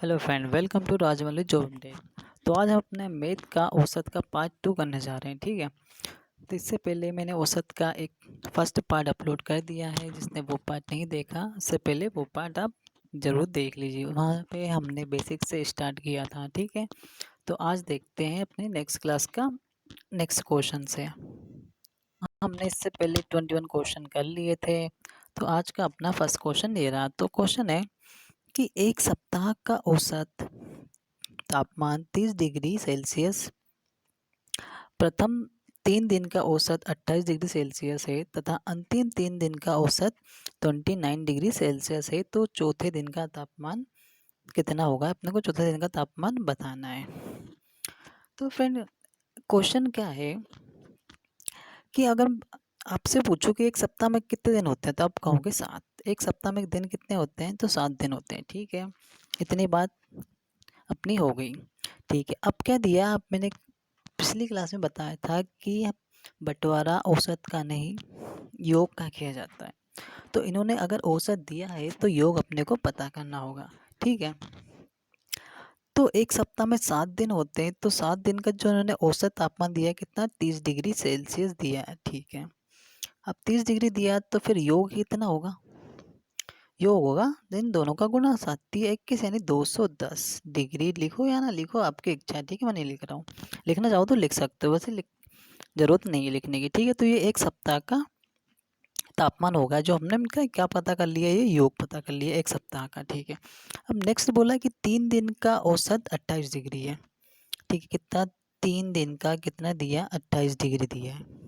Hello friend, welcome to Rajamouli job update. तो आज हम अपने मैथ का औसत का पार्ट 2 करने जा रहे हैं। ठीक है। तो इससे पहले मैंने औसत का एक फर्स्ट पार्ट अपलोड कर दिया है। जिसने वो पार्ट नहीं देखा, उससे पहले वो पार्ट आप ज़रूर देख लीजिए। वहाँ पे हमने बेसिक से स्टार्ट किया था। ठीक है। तो आज देखते हैं अपने नेक्स्ट क्लास का नेक्स्ट क्वेश्चन से। हमने इससे पहले 21 क्वेश्चन कर लिए थे। तो आज का अपना फर्स्ट क्वेश्चन ये रहा। तो क्वेश्चन है कि एक सप्ताह का औसत तापमान 30 डिग्री सेल्सियस, प्रथम 3 दिन का औसत 28 डिग्री सेल्सियस है तथा अंतिम 3 दिन का औसत 29 डिग्री सेल्सियस है। तो चौथे दिन का तापमान कितना होगा? अपने को चौथे दिन का तापमान बताना है। तो फ्रेंड, क्वेश्चन क्या है कि अगर आपसे पूछो कि एक सप्ताह में कितने दिन होते हैं, तो आप कहोगे 7। एक सप्ताह में दिन कितने होते हैं? तो 7 दिन होते हैं। ठीक है, इतनी बात अपनी हो गई। ठीक है, अब क्या दिया आप, मैंने पिछली क्लास में बताया था कि बंटवारा औसत का नहीं, योग का किया जाता है। तो इन्होंने अगर औसत दिया है तो योग अपने को पता करना होगा। ठीक है। तो एक सप्ताह में 7 दिन होते हैं, तो 7 दिन का जो इन्होंने औसत तापमान दिया है कितना? 30 डिग्री सेल्सियस दिया है। ठीक है। अब 30 डिग्री दिया तो फिर योग कितना होगा? योग होगा इन दोनों का गुणा, 7 21 यानी 210 डिग्री। लिखो या ना लिखो, आपकी इच्छा है। ठीक है, मैं नहीं लिख रहा हूँ। लिखना चाहो तो लिख सकते हो, वैसे ज़रूरत नहीं है लिखने की। ठीक है। तो ये एक सप्ताह का तापमान होगा जो हमने इनका क्या पता कर लिया, ये योग पता कर लिया एक सप्ताह का। ठीक है। अब नेक्स्ट बोला कि 3 दिन का औसत 28 डिग्री है। ठीक है, कितना? 3 दिन का कितना दिया? 28 डिग्री दिया है।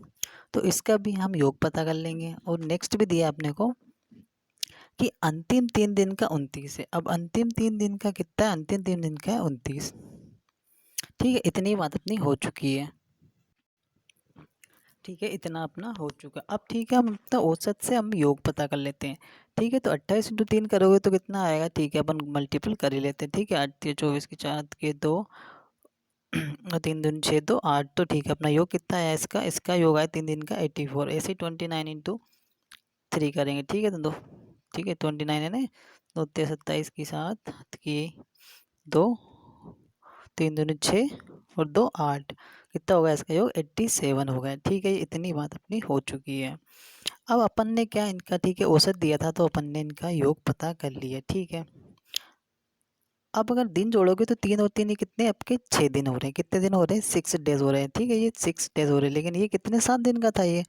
तो इसका भी हम योग पता कर लेंगे। और नेक्स्ट भी दिया अपने को कि अंतिम 3 दिन का 29 है। अब अंतिम 3 दिन का कितना है? अंतिम 3 दिन का है 29। ठीक है, इतनी बात अपनी हो चुकी है। ठीक है, इतना अपना हो चुका। अब ठीक है, हम अपना औसत से हम योग पता कर लेते हैं। ठीक है, तो 28 इंटू 3 करोगे तो कितना आएगा? ठीक है, अपन मल्टीपल कर ही लेते हैं। ठीक है, 8 या 24 की 4 के 2 और 3 दूनी 6 2 8। तो ठीक है, अपना योग कितना है? इसका इसका योग है 3 दिन का 84। ऐसे 29 इंटू 3 करेंगे। ठीक है, तो 2। ठीक है, 29 है ना, 2 27 की 7 की 2, 3 दूनी 6 और 2 8। कितना होगा इसका योग? 87 हो गया। ठीक है, ये इतनी बात अपनी हो चुकी है। अब अपन ने क्या इनका, ठीक है, औसत दिया था तो अपन ने इनका योग पता कर लिया। ठीक है। अब अगर दिन जोड़ोगे तो 3 और 3 ये कितने? आपके 6 दिन हो रहे हैं। कितने दिन हो रहे हैं? 6 डेज हो रहे हैं। ठीक है, ये 6 डेज हो रहे हैं। लेकिन ये कितने? 7 दिन का था ये।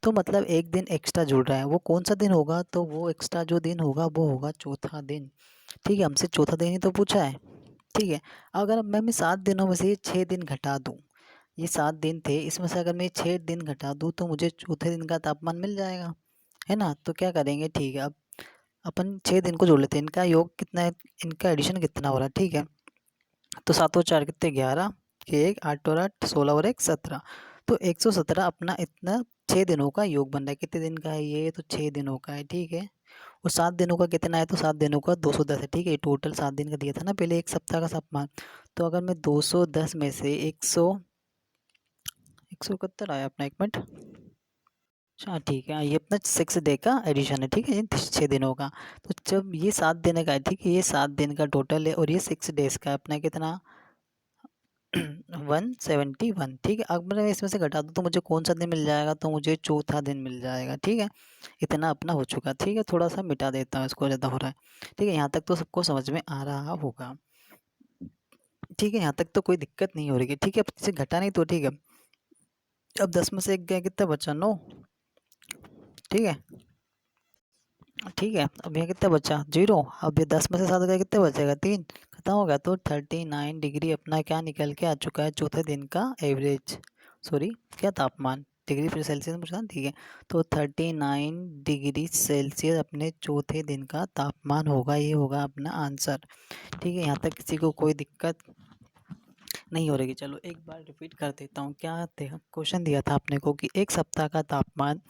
तो मतलब एक दिन एक्स्ट्रा जुड़ रहा है। वो कौन सा दिन होगा? तो वो एक्स्ट्रा जो दिन होगा वो होगा चौथा दिन। ठीक है, हमसे चौथा दिन ही तो पूछा है। ठीक है। अगर मैं 7 दिनों में से ये 6 दिन घटा दूँ, ये 7 दिन थे, इसमें से अगर मैं 6 दिन घटा दूँ तो मुझे चौथे दिन का तापमान मिल जाएगा, है ना? तो क्या करेंगे? ठीक है, अब अपन 6 दिन को जोड़ लेते हैं। इनका योग कितना है? इनका एडिशन कितना हो रहा है? ठीक है, तो 7 और 4 कितने? 11 के 1 8 और 8 16 और 1 17। तो 117 अपना इतना 6 दिनों का योग बन रहा है। कितने दिन का है ये? तो 6 दिनों का है। ठीक है। और 7 दिनों का कितना है? तो 7 दिनों का 210 है। ठीक है, टोटल 7 दिन का दिया था ना पहले एक सप्ताह का तापमान। तो अगर मैं 210 में से 171 आया अपना, 1 मिनट। अच्छा, ठीक है, ये अपना 6 डे का एडिशन है। ठीक है, ये 6 दिनों का। तो जब ये 7 दिन का है, ठीक है, ये 7 दिन का टोटल है और ये 6 डेज का है अपना कितना? 171। ठीक है, अब मैं इसमें से घटा दूँ तो मुझे कौन सा दिन मिल जाएगा? तो मुझे चौथा दिन मिल जाएगा। ठीक है, इतना अपना हो चुका। ठीक है, थोड़ा सा मिटा देता हूँ इसको, ज़्यादा हो रहा है। ठीक है, यहाँ तक तो सबको समझ में आ रहा होगा। ठीक है, यहाँ तक तो कोई दिक्कत नहीं हो रही है। ठीक है, अब इसे घटा नहीं तो ठीक है। अब 10 में से 1 गया, कितना बचा? 9। ठीक है। ठीक है, अब यहाँ कितना बचा? 0। अब ये 10 में से 7 गया, कितना बचेगा? 3। खत्म हो गया। तो 39 डिग्री अपना क्या निकल के आ चुका है? चौथे दिन का एवरेज, सॉरी क्या तापमान, डिग्री फिर सेल्सियस में पूछा ना। ठीक है, तो 39 डिग्री सेल्सियस अपने चौथे दिन का तापमान होगा। ये होगा अपना आंसर। ठीक है, यहाँ तक किसी को कोई दिक्कत नहीं हो रही। चलो एक बार रिपीट कर देता हूँ। क्या क्वेश्चन दिया था अपने को कि एक सप्ताह का तापमान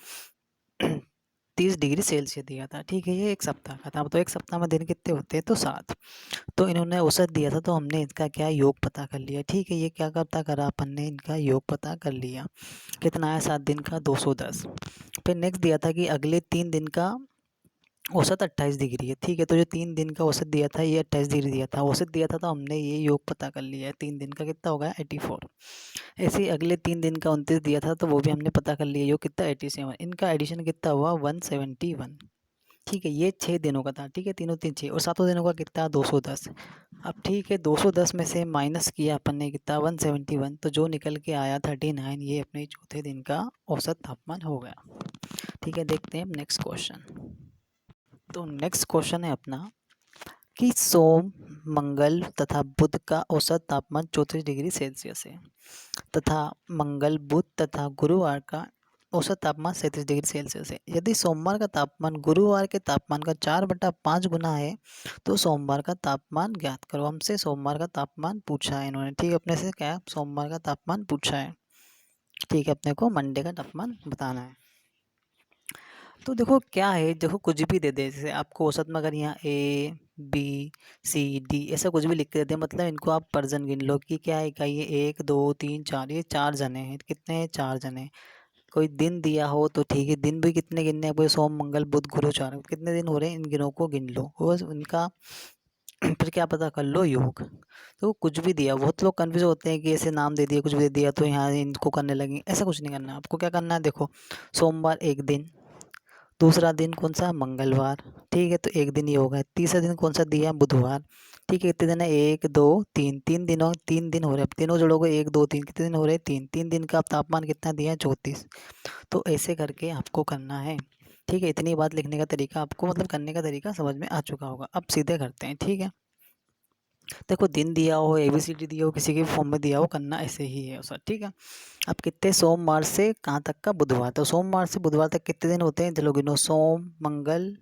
30 डिग्री सेल्सियस दिया था। ठीक है, ये एक सप्ताह का था। तो एक सप्ताह में दिन कितने होते हैं? तो 7। तो इन्होंने औसत दिया था तो हमने इसका क्या योग पता कर लिया। ठीक है, ये क्या करता करा अपन ने? इनका योग पता कर लिया। कितना आया? 7 दिन का 210। फिर नेक्स्ट दिया था कि अगले 3 दिन का औसत 28 डिग्री है, ठीक है। तो जो 3 दिन का औसत दिया था ये 28 डिग्री दिया था, औसत दिया था, तो हमने ये योग पता कर लिया है। 3 दिन का कितना होगा 84। ऐसे ही अगले 3 दिन का 29 दिया था, तो वो भी हमने पता कर लिया, योग कितना 87। इनका एडिशन कितना हुआ 171, ठीक है। ये 6 दिनों का था, ठीक है, तीनों तीन 6, और सातों दिनों का कितना 210। अब ठीक है, 210 में से माइनस किया अपन ने कितना 171, तो जो निकल के आया 39, ये अपने चौथे दिन का औसत तापमान हो गया, ठीक है। देखते हैं नेक्स्ट क्वेश्चन। तो नेक्स्ट क्वेश्चन है अपना कि सोम, मंगल तथा बुध का औसत तापमान 34 डिग्री सेल्सियस है, तथा मंगल, बुध तथा गुरुवार का औसत तापमान 37 डिग्री सेल्सियस है। यदि सोमवार का तापमान गुरुवार के तापमान का 4/5 गुना है, तो सोमवार का तापमान ज्ञात करो। हमसे सोमवार का तापमान पूछा है इन्होंने, ठीक है। अपने से क्या है, सोमवार का तापमान पूछा है, ठीक है। अपने को मंडे का तापमान बताना है। तो देखो क्या है, देखो कुछ भी दे दे, जैसे आपको औसत में अगर यहाँ A B C D ऐसा कुछ भी लिख के दे दे, मतलब इनको आप पर्सन गिन लो कि क्या इकाई है, 1 2 3 4, ये 4 जने हैं, कितने हैं 4 जने। कोई दिन दिया हो तो ठीक है, दिन भी कितने गिनने हैं, कोई सोम मंगल बुध गुरु 4, कितने दिन हो रहे हैं इन गिनों को गिन लो, बस उनका फिर क्या पता कर लो योग। तो कुछ भी दिया, बहुत लोग कन्फ्यूज होते हैं कि ऐसे नाम दे दिया, कुछ भी दे दिया तो यहाँ इनको करने लगे, ऐसा कुछ नहीं करना है। आपको क्या करना है, देखो सोमवार एक दिन, दूसरा दिन कौन सा मंगलवार, ठीक है, तो एक दिन ही होगा। तीसरा दिन कौन सा दिया बुधवार, ठीक है। कितने दिन है 1 2 3, 3 दिन हो रहे हैं। अब तीनों जोड़ोगे 1 2 3, कितने दिन हो रहे हैं 3, 3 दिन का तापमान कितना दिया है 34। तो ऐसे करके आपको करना है, ठीक है। इतनी बात लिखने का तरीका आपको मतलब करने का तरीका समझ में आ चुका होगा। अब सीधे करते हैं, ठीक है। देखो दिन दिया हो, ABCD दिया हो, किसी के फॉर्म में दिया हो, करना ऐसे ही है सर, ठीक है। अब कितने, सोमवार से कहाँ तक का बुधवार, तो सोमवार से बुधवार तक कितने दिन होते हैं, चलो गिनो, सोम मंगल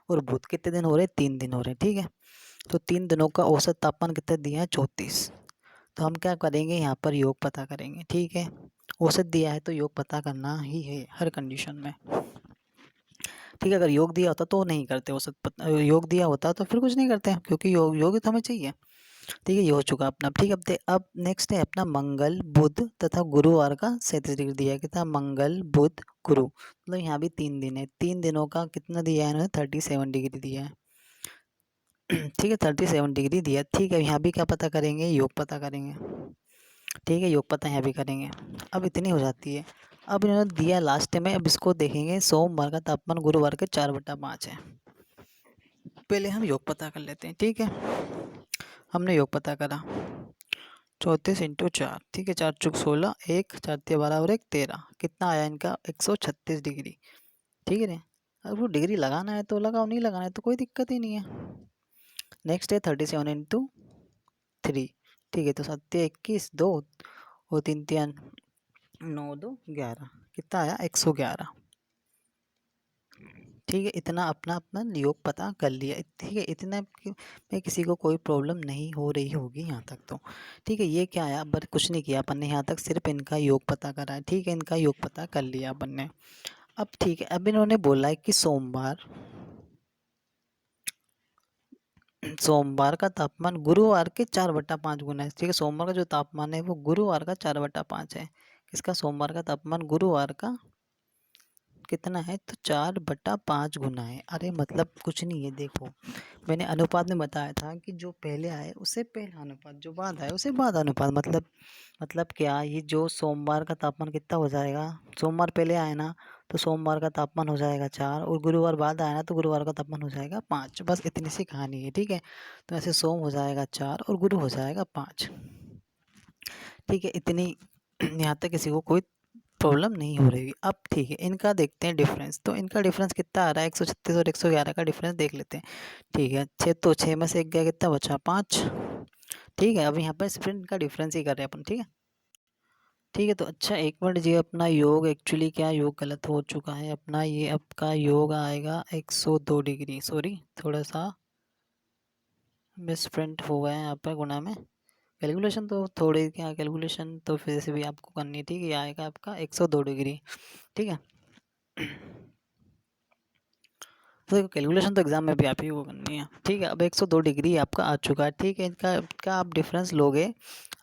और बुध, कितने दिन हो रहे हैं 3 दिन हो रहे हैं, ठीक है। तो 3 दिनों का औसत तापमान कितना दिया है 34। तो हम क्या करेंगे, यहाँ पर योग पता करेंगे, ठीक है। औसत दिया है तो योग पता करना ही है हर कंडीशन में, ठीक है। अगर योग दिया होता तो नहीं करते, औसत योग दिया होता तो फिर कुछ नहीं करते, क्योंकि योग तो हमें चाहिए, ठीक है। ये हो चुका अपना, ठीक है। अब नेक्स्ट है अपना मंगल बुध तथा गुरुवार का 37 डिग्री दिया है, कितना मंगल बुध गुरु, मतलब यहाँ भी 3 दिन है। 3 दिनों का कितना दिया है इन्होंने 37 डिग्री दिया है, ठीक है। 37 डिग्री दिया, ठीक है। यहाँ भी क्या पता करेंगे, योग पता करेंगे, ठीक है। योग पता यहाँ भी करेंगे। अब इतनी हो जाती है। अब इन्होंने दिया लास्ट में, अब इसको देखेंगे, सोमवार का तापमान गुरुवार के 4/5 है। पहले हम योग पता कर लेते हैं, ठीक है। हमने योग पता करा, 34 इंटू 4, ठीक है, 4 चौक 16, 1 4 तिया 12 और 1 13, कितना आया इनका 136 डिग्री, ठीक है। अब वो डिग्री लगाना है तो लगाओ, नहीं लगाना है तो कोई दिक्कत ही नहीं है। नेक्स्ट है 37 इंटू 3, ठीक है। तो 7 21 2 और 3 तिया 9 2 11, कितना आया 111, ठीक है। इतना अपना अपना योग पता कर लिया, ठीक है। इतना में किसी को कोई प्रॉब्लम नहीं हो रही होगी यहाँ तक तो, ठीक है। ये क्या आया, बट कुछ नहीं किया अपन ने यहाँ तक, सिर्फ इनका योग पता करा है, ठीक है। इनका योग पता कर लिया अपन ने। अब ठीक है, अब इन्होंने बोला है कि सोमवार का तापमान गुरुवार के 4/5 गुना है, ठीक है। सोमवार का जो तापमान है वो गुरुवार का 4/5 है। किसका, सोमवार का तापमान गुरुवार का कितना है, तो 4/5 गुना है। अरे मतलब कुछ नहीं है, देखो मैंने अनुपात में बताया था कि जो पहले आए उससे पहला अनुपात, जो बाद आए उससे बाद अनुपात, मतलब क्या, ये जो सोमवार का तापमान कितना हो जाएगा, सोमवार पहले आए ना तो सोमवार का तापमान हो जाएगा 4, और गुरुवार बाद आया ना तो गुरुवार का तापमान हो जाएगा 5, बस इतनी सी कहानी है, ठीक है। तो ऐसे सोम हो जाएगा 4 और गुरु हो जाएगा 5, ठीक है। इतनी यहाँ तक किसी को कोई प्रॉब्लम नहीं हो रही। अब ठीक है, इनका देखते हैं डिफरेंस। तो इनका डिफरेंस कितना आ रहा है 136 और 111 का डिफरेंस देख लेते हैं, ठीक है। 6 तो 6 में से 1 गया, कितना बचा 5, ठीक है। अब यहाँ पर सिर्फ इनका डिफरेंस ही कर रहे हैं अपन, ठीक है, ठीक है। तो अच्छा एक मिनट जी, अपना योग एक्चुअली क्या, योग गलत हो चुका है अपना, ये आपका योग आएगा 102 डिग्री, सॉरी थोड़ा सा मिसप्रिंट हो गया है यहाँ पर गुणा में। कैलकुलेशन तो थोड़ी क्या, कैलकुलेशन तो फिर से भी आपको करनी है, ठीक है। ये आएगा आपका 102 डिग्री, ठीक है। तो देखो कैलकुलेशन तो एग्जाम में भी आप ही को करनी है, ठीक है। अब 102 डिग्री आपका आ चुका है, ठीक है। इनका आप डिफरेंस लोगे,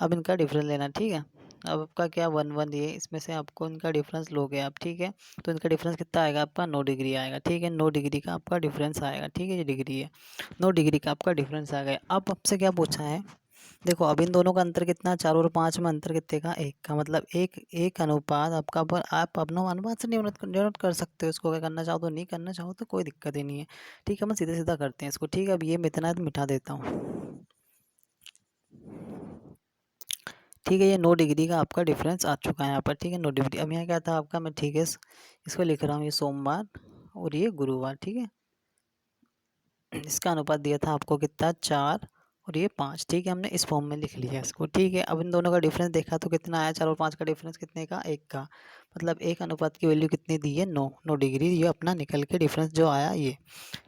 अब इनका डिफरेंस लेना, ठीक है। अब आपका क्या 1 1 ये इसमें से आपको इनका डिफरेंस लोगे आप, ठीक है। तो इनका डिफरेंस कितना आएगा आपका 9 डिग्री आएगा, ठीक है। 9 डिग्री का आपका डिफरेंस आएगा, ठीक है। ये डिग्री है, 9 डिग्री का आपका डिफरेंस आ गया। अब आपसे क्या पूछा है, देखो अब इन दोनों का अंतर कितना, 4 और 5 में अंतर कितने का, 1 का। मतलब एक एक अनुपात आपका, पर आप अपना अनुपात से डिनोट कर सकते हो इसको, अगर करना चाहो तो, नहीं करना चाहो तो कोई दिक्कत ही नहीं है, ठीक है। मैं सीधा सीधा करते हैं इसको, ठीक है। अब ये इतना है तो मिटा देता हूँ, ठीक है। ये 9 डिग्री का आपका डिफरेंस आ चुका है यहाँ पर, ठीक है। 9 डिग्री। अब यहाँ क्या था आपका, मैं ठीक है इसको लिख रहा हूँ, ये सोमवार और ये गुरुवार, ठीक है। इसका अनुपात दिया था आपको कितना, 4 और ये 5, ठीक है। हमने इस फॉर्म में लिख लिया इसको, ठीक है। अब इन दोनों का डिफरेंस देखा तो कितना आया, 4 और 5 का डिफरेंस कितने का, 1 का। मतलब एक अनुपात की वैल्यू कितनी दी है, 9 डिग्री, ये अपना निकल के डिफरेंस जो आया ये,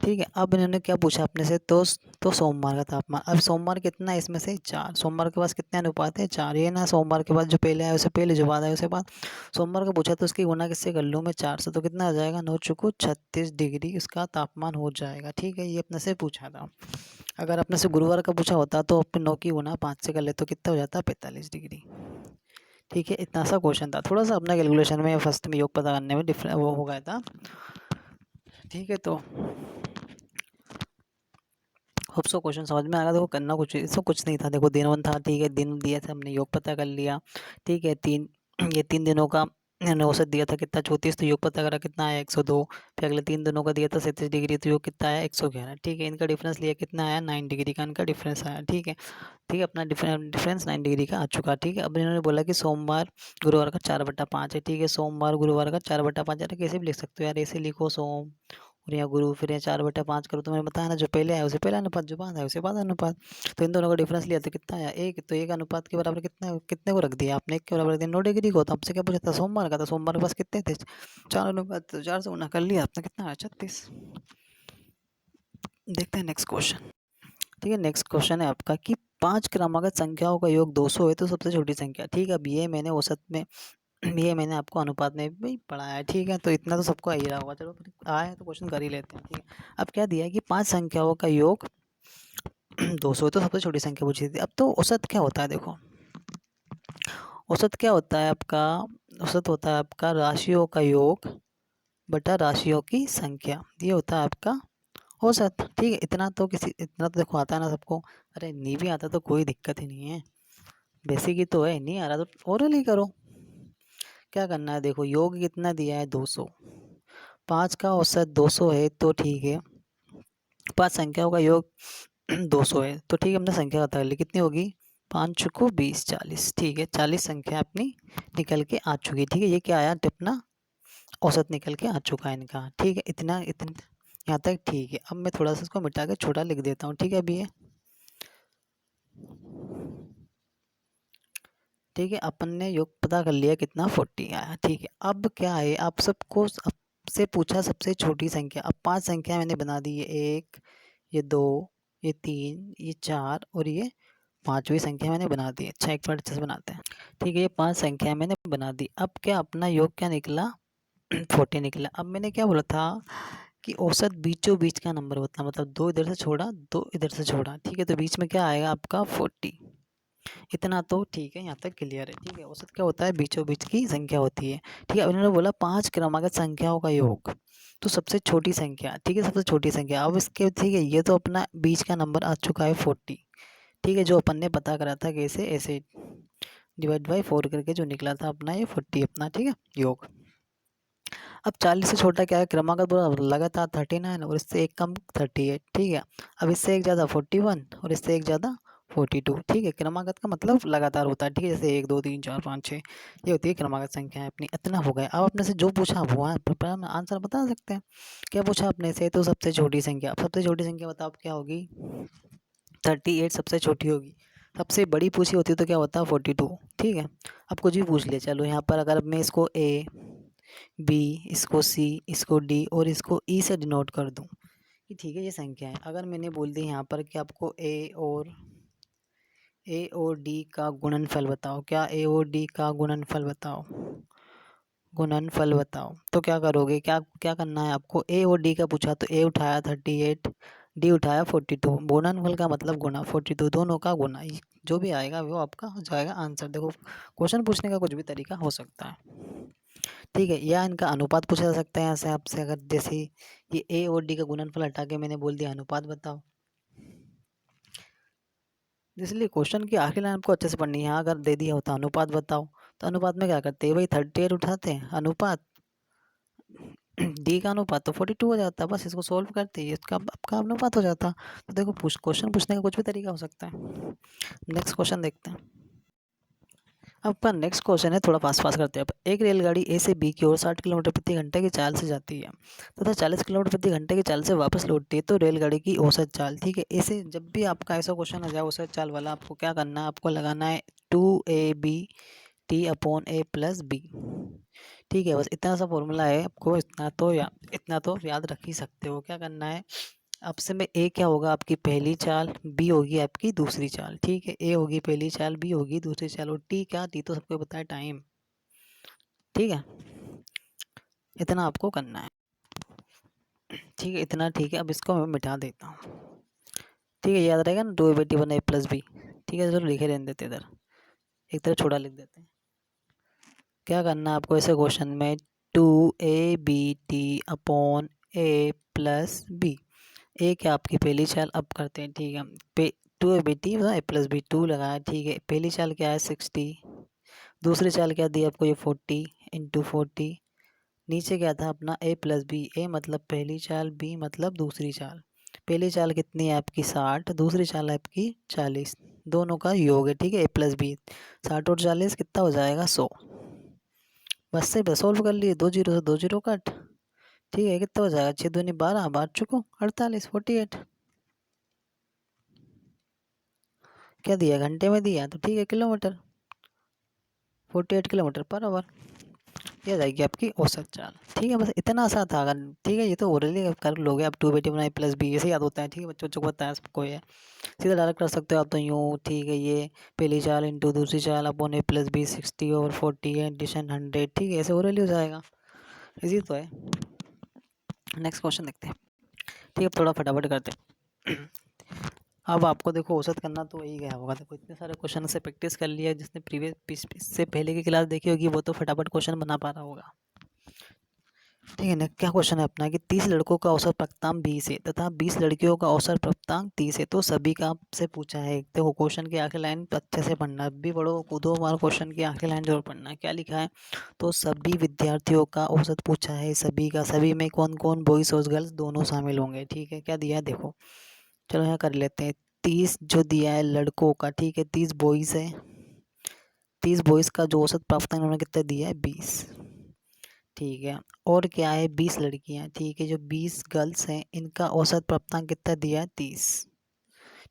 ठीक है। अब इन्होंने क्या पूछा अपने से, तो सोमवार का तापमान। अब सोमवार कितना है, इसमें से 4, सोमवार के पास कितने अनुपात है, 4। ये ना सोमवार के बाद जो पहले आया उसे पहले, जो बाद आया उसे बाद। सोमवार का पूछा तो उसकी गुना किससे कर लूँ मैं, 4 से। तो कितना आ जाएगा, 9 चुको 36 डिग्री उसका तापमान हो जाएगा, ठीक है। ये अपने से पूछा था। अगर अपने से गुरुवार का पूछा होता तो अपने 9 की गुना 5 से कर ले तो कितना हो जाता, 45 डिग्री, ठीक है। इतना सा क्वेश्चन था, थोड़ा सा अपना कैलकुलेशन में फर्स्ट में योग पता करने में डिफरेंट वो हो गया था, ठीक है। तो होप सो क्वेश्चन समझ में आ गया। देखो करना कुछ इसमें कुछ नहीं था, देखो दिन 1 था, ठीक है। दिन दिया था, हमने योग पता कर लिया, ठीक है। ये 3 दिनों का मैंने औसत दिया था कितना, 34, तो योग पता करा कितना आया, 102। फिर अगले 3 दिनों का दिया था 37 डिग्री, तो योग कितना आया, 111, ठीक है। इनका डिफरेंस लिया कितना आया, 9 डिग्री का इनका डिफरेंस आया, ठीक है। ठीक है, अपना डिफरेंस 9 डिग्री का आ चुका, ठीक है। अब इन्होंने बोला कि सोमवार गुरुवार का 4/5 है, ठीक है। सोमवार गुरुवार का 4/5, यार कैसे भी लिख सकते हो यार, ऐसे लिखो सोम और यहाँ गुरु, फिर यहाँ 4/5 करो, तो मैंने बताया ना, जो पहले आया उसे पहला अनुपात, जो बाद आया उसे बाद अनुपात। तो इन दोनों का डिफरेंस लिया तो कितना आया, 1। तो 1 अनुपात के बराबर कितना, कितने को रख दिया आपने, 1 के बराबर रख दिया, 9 डिग्री को। तो आपसे क्या पूछा था, सोमवार का। तो सोमवार के पास कितने थे, 4 अनुपात, तो 4 से गुना कर लिया आपने, कितना आया, 36। देखते हैं नेक्स्ट क्वेश्चन, ठीक है। नेक्स्ट क्वेश्चन है आपका कि 5 क्रमागत संख्याओं का योग 200 है तो सबसे छोटी संख्या, ठीक है। अब ये मैंने औसत में ये मैंने आपको अनुपात में भी पढ़ाया है, ठीक है। तो इतना तो सबको आ ही रहा होगा, चलो फिर आया है तो क्वेश्चन कर ही लेते हैं, ठीक है। अब क्या दिया है कि 5 संख्याओं का योग 200 है तो सबसे छोटी संख्या पूछी थी। अब तो औसत क्या होता है, देखो औसत क्या होता है आपका, औसत होता है आपका राशियों का योग बटा राशियों की संख्या, ये होता है आपका औसत, ठीक है। इतना तो देखो आता है ना सबको, अरे नहीं भी आता तो कोई दिक्कत ही नहीं है, बेसिक ही तो है, नहीं आ रहा तो ओरल ही करो। क्या करना है, देखो योग कितना दिया है, 200, 5 का औसत 200 है तो ठीक है। 5 संख्याओं का योग 200 है तो ठीक है, हमने संख्या बता ली कितनी होगी, 5 चुको 20, 40, ठीक है। 40 संख्या अपनी निकल के आ चुकी, ठीक है। ये क्या आया, अपना औसत निकल के आ चुका है इनका, ठीक है। इतना इतना यहाँ तक ठीक है। अब मैं थोड़ा सा इसको मिटा के छोटा लिख देता हूँ, ठीक है। अभी ये ठीक है, अपन ने योग पता कर लिया कितना, 40 आया, ठीक है। अब क्या है, आप सबको सबसे पूछा सबसे छोटी संख्या। अब 5 संख्या मैंने बना दी है, 1, ये 2, ये 3, ये 4 और ये 5वीं संख्या मैंने बना दी। अच्छा एक बार अच्छे से बनाते हैं, ठीक है। ये 5 संख्या मैंने बना दी। अब क्या अपना योग क्या निकला 40 निकला। अब मैंने क्या बोला था कि औसत बीचों बीच का नंबर होता है, मतलब 2 इधर से छोड़ा 2 इधर से छोड़ा, ठीक है। तो बीच में क्या आएगा आपका 40, इतना तो ठीक है, यहाँ तक क्लियर है, ठीक है। औसत क्या होता है, बीचों बीच की संख्या होती है, ठीक है। अब इन्होंने बोला 5 क्रमागत संख्याओं का योग, तो सबसे छोटी संख्या, ठीक है, सबसे छोटी संख्या। अब इसके ठीक है, ये तो अपना बीच का नंबर आ चुका है 40, ठीक है। जो अपन ने पता करा था कैसे, ऐसे डिवाइड बाई 4 करके जो निकला था अपना ये 40 अपना, ठीक है, योग। अब 40 से छोटा क्या है, क्रमागत बोला लगातार 39 और इससे एक कम 38, ठीक है। अब इससे एक ज़्यादा 41 और इससे एक ज़्यादा 42, ठीक है। क्रमागत का मतलब लगातार होता है, ठीक है। जैसे 1 2 3 4 5 6 ये होती है क्रमागत संख्या है अपनी। इतना हो गया। अब अपने से जो पूछा वो आंसर बता सकते हैं। क्या पूछा अपने से, तो सबसे छोटी संख्या। अब सबसे छोटी संख्या बताओ क्या होगी, 38 सबसे छोटी होगी। सबसे बड़ी पूछी होती तो क्या होता, 42, ठीक है। अब कुछ भी पूछ लिया, चलो यहाँ पर अगर मैं इसको ए बी, इसको सी, इसको डी और इसको ई से डिनोट कर दूं कि ठीक है ये संख्या है। अगर मैंने बोल दी यहाँ पर कि आपको ए और डी का गुणनफल बताओ, क्या ए और डी का गुणनफल बताओ, गुणनफल बताओ, तो क्या करोगे, क्या क्या करना है आपको। ए और डी का पूछा तो ए उठाया 38, डी उठाया 42, गुणनफल का मतलब गुणा, 42 दोनों का गुणा, जो भी आएगा वो आपका हो जाएगा आंसर। देखो क्वेश्चन पूछने का कुछ भी तरीका हो सकता है, ठीक है। या इनका अनुपात पूछा जा सकता है यहाँ से आपसे, अगर जैसे ये ए और डी का गुणनफल हटा के मैंने बोल दिया अनुपात बताओ, इसलिए क्वेश्चन की आखिरी लाइन आपको अच्छे से पढ़नी है। यहाँ अगर दे दिया होता अनुपात बताओ, तो अनुपात में क्या करते हैं भाई, 38 उठाते हैं अनुपात, डी का अनुपात तो 42 हो जाता है, बस इसको सोल्व करते ही इसका आपका अनुपात हो जाता। तो देखो क्वेश्चन पूछने का कुछ भी तरीका हो सकता है। नेक्स्ट क्वेश्चन देखते हैं। अब आपका नेक्स्ट क्वेश्चन है, थोड़ा फास्ट फास्ट करते हैं। अब एक रेलगाड़ी ए से बी की ओर 60 किलोमीटर प्रति घंटे की चाल से जाती है तथा 40 किलोमीटर प्रति घंटे की चाल से वापस लौटती है, तो रेलगाड़ी की औसत चाल, ठीक है। ऐसे जब भी आपका ऐसा क्वेश्चन आ जाए औसत चाल वाला, आपको क्या करना है, आपको लगाना है 2AB/T/A+B, ठीक है। बस इतना सा फॉर्मूला है, आपको इतना तो याद रख ही सकते हो। क्या करना है, अब से में ए क्या होगा आपकी पहली चाल, बी होगी आपकी दूसरी चाल, ठीक है। ए होगी पहली चाल, बी होगी दूसरी चाल, और टी क्या, टी तो सबको पता है टाइम, ठीक है। इतना आपको करना है, ठीक है, इतना ठीक है। अब इसको मैं मिटा देता हूँ, ठीक है, याद रहेगा ना, 2A/T1A+B, ठीक है। चलो लिखे रहने देते इधर, एक तरह छोटा लिख देते हैं। क्या करना है आपको ऐसे क्वेश्चन में, 2AB/T/A+B, ए क्या आपकी पहली चाल, अब करते हैं, ठीक है। 2AB/T+B, 2 लगाया, ठीक है। पहली चाल क्या है 60, दूसरी चाल क्या दी आपको ये 40 × 40, नीचे क्या था अपना A+B, ए मतलब पहली चाल, बी मतलब दूसरी चाल। पहली चाल कितनी है आपकी 60, दूसरी चाल है आपकी 40, दोनों का योग है, ठीक है। A+B 60 और 40 कितना हो जाएगा 100, बस से बस सोल्व कर लिए, 2 जीरो से 2 जीरो कट, ठीक है। कितना हो जाएगा 6 दूनी 12, बात चुको 48, 48, क्या दिया घंटे में दिया तो ठीक है, किलोमीटर, 48 किलोमीटर पर आवर, ये जाएगी आपकी औसत चाल, ठीक है। बस इतना सा था, अगर ठीक है, ये तो ओरली कर लोगे आप, 2/T+B ऐसे याद होता है, ठीक है। बच्चों को बताया सबको, ये सीधा डायरेक्ट कर सकते हो आप तो यूँ, ठीक है। ये पहली चाल इंटू दूसरी चाल अपॉन A+B 60 और 40 है एडिशन 100, ठीक है, ऐसे ओरली हो जाएगा, इजी तो है। नेक्स्ट क्वेश्चन देखते हैं, ठीक है, थोड़ा फटाफट करते हैं। अब आपको देखो औसत करना तो वही गया होगा, देखो इतने सारे क्वेश्चन से प्रैक्टिस कर लिया, जिसने प्रीवियस इससे पहले की क्लास देखी होगी वो तो फटाफट क्वेश्चन बना पा रहा होगा, ठीक है ना। क्या क्वेश्चन है अपना कि 30 लड़कों का औसत प्राप्तांक 20 है तथा 20 लड़कियों का औसत प्राप्तांक 30 है, तो सभी का आपसे पूछा है। देखो क्वेश्चन की आखिरी लाइन अच्छे से पढ़ना, भी पढ़ो कूदो मारो, क्वेश्चन की आखिरी लाइन जरूर पढ़ना है। क्या लिखा है, तो सभी विद्यार्थियों का औसत पूछा है, सभी का, सभी में कौन कौन बॉयज और गर्ल्स दोनों शामिल होंगे, ठीक है। क्या दिया है देखो, चलो यहाँ कर लेते हैं। 30 जो दिया है लड़कों का, ठीक है, 30 बॉयज़ है, 30 बॉयज़ का जो औसत प्राप्तांक उन्होंने कितना दिया है 20, ठीक है। और क्या है 20 लड़कियां, ठीक है, जो 20 गर्ल्स हैं इनका औसत प्राप्तांक कितना दिया है 30,